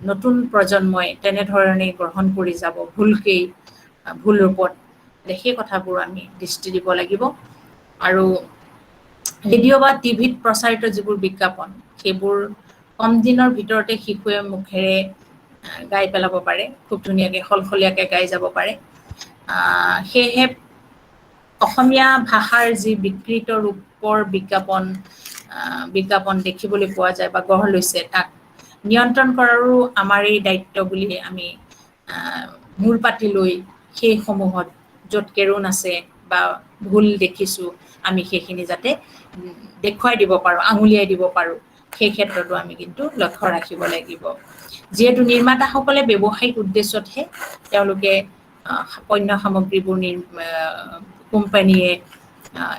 নতুন প্ৰজন্মই তেনেধৰণেই গ্ৰহণ কৰি যাব ভুল ৰূপত সেই কথাবোৰ আমি দৃষ্টি দিব লাগিব আৰু ৰেডিঅ' বা টিভিত প্ৰচাৰিত যিবোৰ বিজ্ঞাপন সেইবোৰ কম দিনৰ ভিতৰতে শিশুৱে মুখেৰে গাই পেলাব পাৰে খুব ধুনীয়াকৈ সলসলীয়াকৈ গাই যাব পাৰে সেয়েহে অসমীয়া ভাষাৰ যি বিকৃত ৰূপৰ বিজ্ঞাপন দেখিবলৈ পোৱা যায় বা গঢ় লৈছে তাক নিয়ন্ত্ৰণ কৰাৰো আমাৰেই দায়িত্ব বুলি আমি মূৰ পাতি লৈ সেইসমূহত য'ত কেৰুণ আছে বা ভুল দেখিছোঁ আমি সেইখিনি যাতে দেখুৱাই দিব পাৰোঁ আঙুলিয়াই দিব পাৰোঁ সেই ক্ষেত্ৰতো আমি কিন্তু লক্ষ্য ৰাখিব লাগিব যিহেতু নিৰ্মাতাসকলে ব্যৱসায়িক উদ্দেশ্যতহে তেওঁলোকে পণ্য সামগ্ৰীবোৰ কোম্পানীয়ে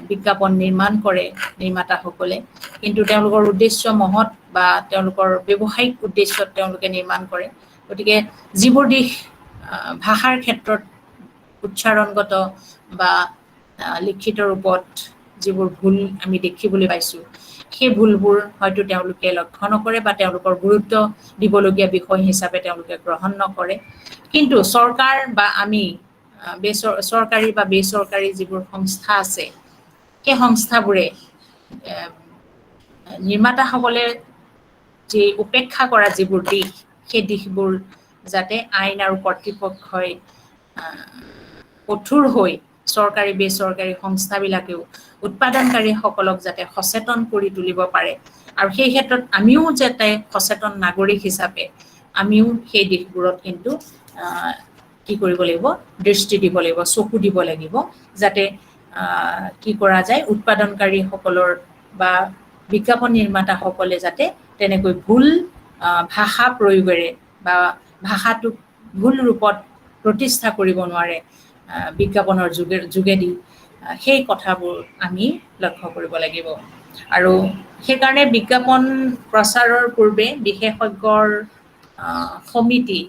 বিজ্ঞাপন নিৰ্মাণ কৰে নিৰ্মাতাসকলে, কিন্তু তেওঁলোকৰ উদ্দেশ্য মহৎ বা তেওঁলোকৰ ব্যৱসায়িক উদ্দেশ্যত তেওঁলোকে নিৰ্মাণ কৰে। গতিকে যিবোৰ দিশ ভাষাৰ ক্ষেত্ৰত উচ্চাৰণগত বা লিখিত ৰূপত যিবোৰ ভুল আমি দেখিবলৈ পাইছোঁ, সেই ভুলবোৰ হয়তো তেওঁলোকে লক্ষ্য নকৰে বা তেওঁলোকৰ গুৰুত্ব দিবলগীয়া বিষয় হিচাপে তেওঁলোকে গ্ৰহণ নকৰে। কিন্তু চৰকাৰ বা আমি চৰকাৰী বা বেচৰকাৰী যিবোৰ সংস্থা আছে, সেই সংস্থাবোৰে নিৰ্মাতাসকলে যে উপেক্ষা কৰা যিবোৰ দিশ, সেই দিশবোৰ যাতে আইন আৰু কৰ্তৃপক্ষই কঠোৰ হৈ চৰকাৰী বেচৰকাৰী সংস্থাবিলাকেও উৎপাদনকাৰীসকলক যাতে সচেতন কৰি তুলিব পাৰে, আৰু সেই ক্ষেত্ৰত আমিও যাতে সচেতন নাগৰিক হিচাপে আমিও সেই দিশবোৰত কিন্তু কি কৰিব লাগিব, দৃষ্টি দিব লাগিব, চকু দিব লাগিব, যাতে কি কৰা যায়, উৎপাদনকাৰীসকলৰ বা বিজ্ঞাপন নিৰ্মাতাসকলে যাতে তেনেকৈ ভুল ভাষা প্ৰয়োগেৰে বা ভাষাটোক ভুল ৰূপত প্ৰতিষ্ঠা কৰিব নোৱাৰে বিজ্ঞাপনৰ যোগেদি, সেই কথাবোৰ আমি লক্ষ্য কৰিব লাগিব। আৰু সেইকাৰণে বিজ্ঞাপন প্ৰচাৰৰ পূৰ্বে বিশেষজ্ঞৰ সমিতি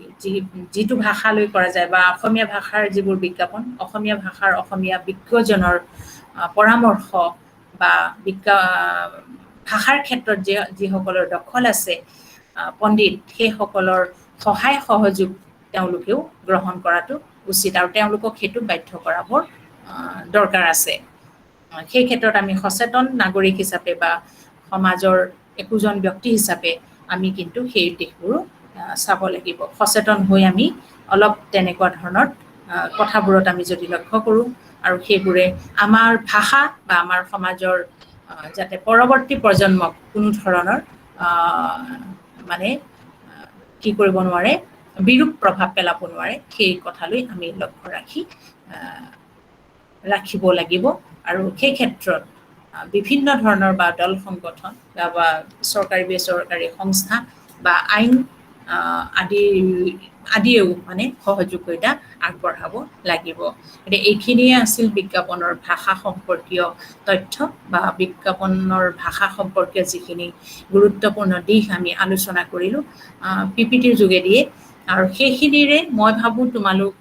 যিটো ভাষালৈ কৰা যায় বা অসমীয়া ভাষাৰ যিবোৰ বিজ্ঞাপন, অসমীয়া ভাষাৰ অসমীয়া বিজ্ঞজনৰ পৰামৰ্শ বা ভাষাৰ ক্ষেত্ৰত যিসকলৰ দখল আছে পণ্ডিত, সেইসকলৰ সহায় সহযোগ তেওঁলোকেও গ্ৰহণ কৰাটো উচিত, আৰু তেওঁলোকক সেইটো বাধ্য কৰাবৰ দৰকাৰ আছে। সেই ক্ষেত্ৰত আমি সচেতন নাগৰিক হিচাপে বা সমাজৰ একোজন ব্যক্তি হিচাপে আমি কিন্তু সেই দিশবোৰো চাব লাগিব। সচেতন হৈ আমি অলপ তেনেকুৱা ধৰণৰ কথাবোৰত আমি যদি লক্ষ্য কৰোঁ, আৰু সেইবোৰে আমাৰ ভাষা বা আমাৰ সমাজৰ যাতে পৰৱৰ্তী প্ৰজন্মক কোনো ধৰণৰ মানে কি কৰিব নোৱাৰে, বিৰূপ প্ৰভাৱ পেলাব নোৱাৰে, সেই কথালৈ আমি লক্ষ্য ৰাখিব লাগিব। আৰু সেই ক্ষেত্ৰত বিভিন্ন ধৰণৰ বা দল সংগঠন বা চৰকাৰী বেচৰকাৰী সংস্থা বা আইন আদিয়েও মানে সহযোগিতা আগবঢ়াব লাগিব। গতিকে এইখিনিয়ে আছিল বিজ্ঞাপনৰ ভাষা সম্পৰ্কীয় তথ্য বা বিজ্ঞাপনৰ ভাষা সম্পৰ্কীয় যিখিনি গুৰুত্বপূৰ্ণ দিশ আমি আলোচনা কৰিলোঁ PPTৰ যোগেদিয়ে, আৰু সেইখিনিৰে মই ভাবোঁ তোমালোক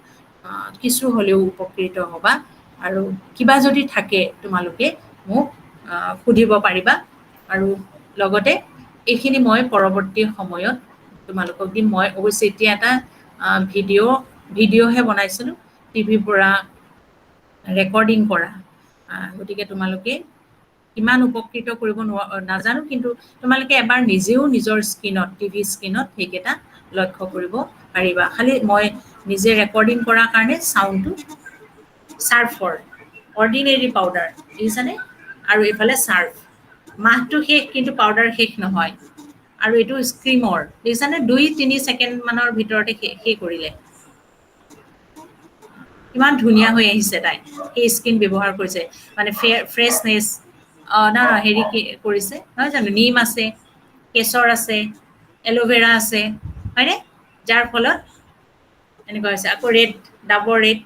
কিছু হ'লেও উপকৃত হ'বা, আৰু কিবা যদি থাকে তোমালোকে মোক সুধিব পাৰিবা, আৰু লগতে এইখিনি মই পৰৱৰ্তী সময়ত তোমালোকক দিম। মই অৱশ্যে এতিয়া এটা ভিডিঅ'হে বনাইছিলোঁ টিভিৰ পৰা ৰেকৰ্ডিং কৰা, গতিকে তোমালোকে কিমান উপকৃত কৰিব নাজানো, কিন্তু তোমালোকে এবাৰ নিজেও নিজৰ স্ক্ৰীণত, টিভি স্ক্ৰীণত সেইকেইটা লক্ষ্য কৰিব পাৰিবা। খালি মই নিজে ৰেকৰ্ডিং কৰাৰ কাৰণে চাউণ্ডটো চাৰ্ফৰ অৰ্ডিনেৰী পাউডাৰ দেখিছানে, আৰু এইফালে চাৰ্ফ, মাহটো শেষ কিন্তু পাউডাৰ শেষ নহয়, আৰু এইটো স্ক্ৰীমৰ দেখিছানে, 2-3 ছেকেণ্ড মানৰ ভিতৰতে শেষ কৰিলে। কিমান ধুনীয়া হৈ আহিছে তাই, সেই স্কিন ব্যৱহাৰ কৰিছে, মানে ফ্ৰেছনেছ হেৰি কি কৰিছে নহয় জানো, নিম আছে, কেশৰ আছে, এল'ভেৰা আছে, হয়নে, যাৰ ফলত এনেকুৱা হৈছে। আকৌ ৰেড, ডাবৰ ৰেড,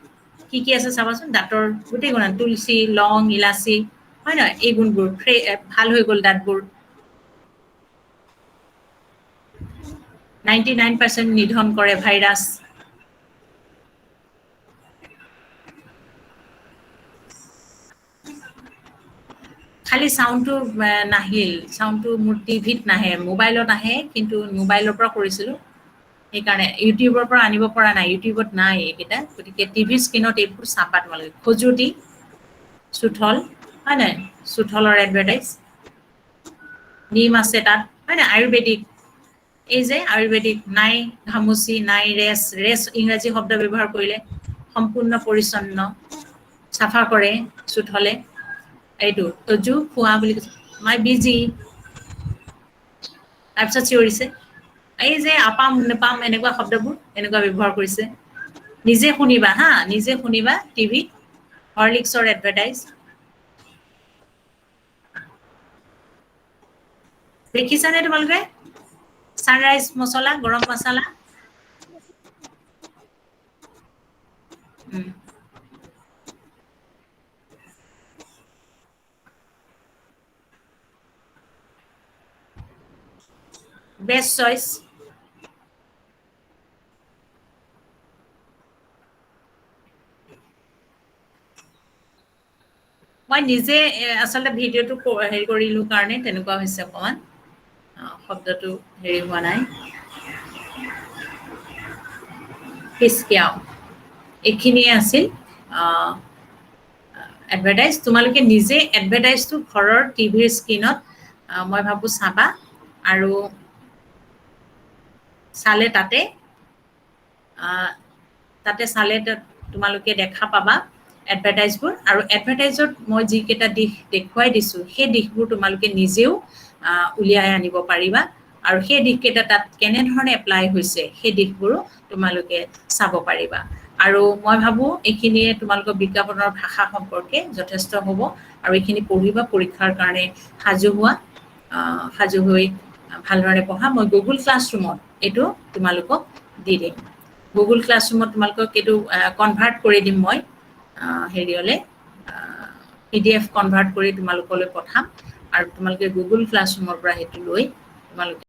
কি আছে চাবাচোন, দাঁতৰ গোটেই গুণ, তুলসী, লং, ইলাচি, হয় নহয়, এই গুণবোৰ ভাল হৈ গ'ল দাঁতবোৰ। 99% নিধন কৰে ভাইৰাছ। খালি চাউণ্ডটো নাহিল, চাউণ্ডটো মোৰ টিভিত নাহে, মোবাইলত আহে, কিন্তু মোবাইলৰ পৰা কৰিছিলোঁ, সেইকাৰণে ইউটিউবৰ পৰা আনিব পৰা নাই, ইউটিউবত নাই এইকেইটা, গতিকে টিভি স্ক্ৰীণত এইবোৰ চাবা তোমালোকে। খজুৱতি, চুঠল, হয় নাই, চুঠলৰ এডভাৰটাইজ, নিম আছে তাত, হয় নাই, আয়ুৰ্বেদিক, এই যে আয়ুৰ্বেদিক, নাই ঘামুচি, নাই ৰেছ ইংৰাজী শব্দ ব্যৱহাৰ কৰিলে, সম্পূৰ্ণ পৰিচ্ছন্ন, চাফা কৰে চুঠলে, এইটো তজু খোৱা বুলি কৈছে, মাই বিজি, তাৰপিছত চিঞৰিছে, এই যে আপাম নেপাম এনেকুৱা শব্দবোৰ এনেকুৱা ব্যৱহাৰ কৰিছে। নিজে শুনিবা হা, নিজে শুনিবা টিভিত হৰলিক্সৰ এডভাৰটাইজ, দেখিছানে তোমালোকে, ছানৰাইজ মছলা, গৰম মছলা, বেষ্ট চইচ মই নিজে আচলতে ভিডিঅ'টো হেৰি কৰিলোঁ কাৰণে তেনেকুৱা হৈছে অকণমান শব্দটো হেৰি হোৱা নাই পিছকিয়াও এইখিনিয়ে আছিল এডভাৰটাইজ তোমালোকে নিজে এডভাৰটাইজটো ঘৰৰ টিভিৰ স্ক্ৰীণত মই ভাবোঁ চাবা আৰু চালে তাতে চালে তোমালোকে দেখা পাবা এডভাৰটাইজবোৰ আৰু এডভাৰটাইজত মই যিকেইটা দিশ দেখুৱাই দিছোঁ সেই দিশবোৰ তোমালোকে নিজেও উলিয়াই আনিব পাৰিবা আৰু সেই দিশকেইটা তাত কেনেধৰণে এপ্লাই হৈছে সেই দিশবোৰো তোমালোকে চাব পাৰিবা আৰু মই ভাবোঁ এইখিনিয়ে তোমালোকৰ বিজ্ঞাপনৰ ভাষা সম্পৰ্কে যথেষ্ট হ'ব আৰু এইখিনি পঢ়িবা পৰীক্ষাৰ কাৰণে সাজু হৈ ভালদৰে পঢ়া মই গুগল ক্লাছৰুমত এইটো তোমালোকক দি দিম গুগল ক্লাছৰুমত তোমালোকক এইটো কনভাৰ্ট কৰি দিম মই হেৰিয়লে PDF কনভাৰ্ট কৰি তোমালোকলৈ পঠাম আৰু তোমালোকে গুগল ক্লাছৰুমৰ পৰা সেইটো লৈ তোমালোকে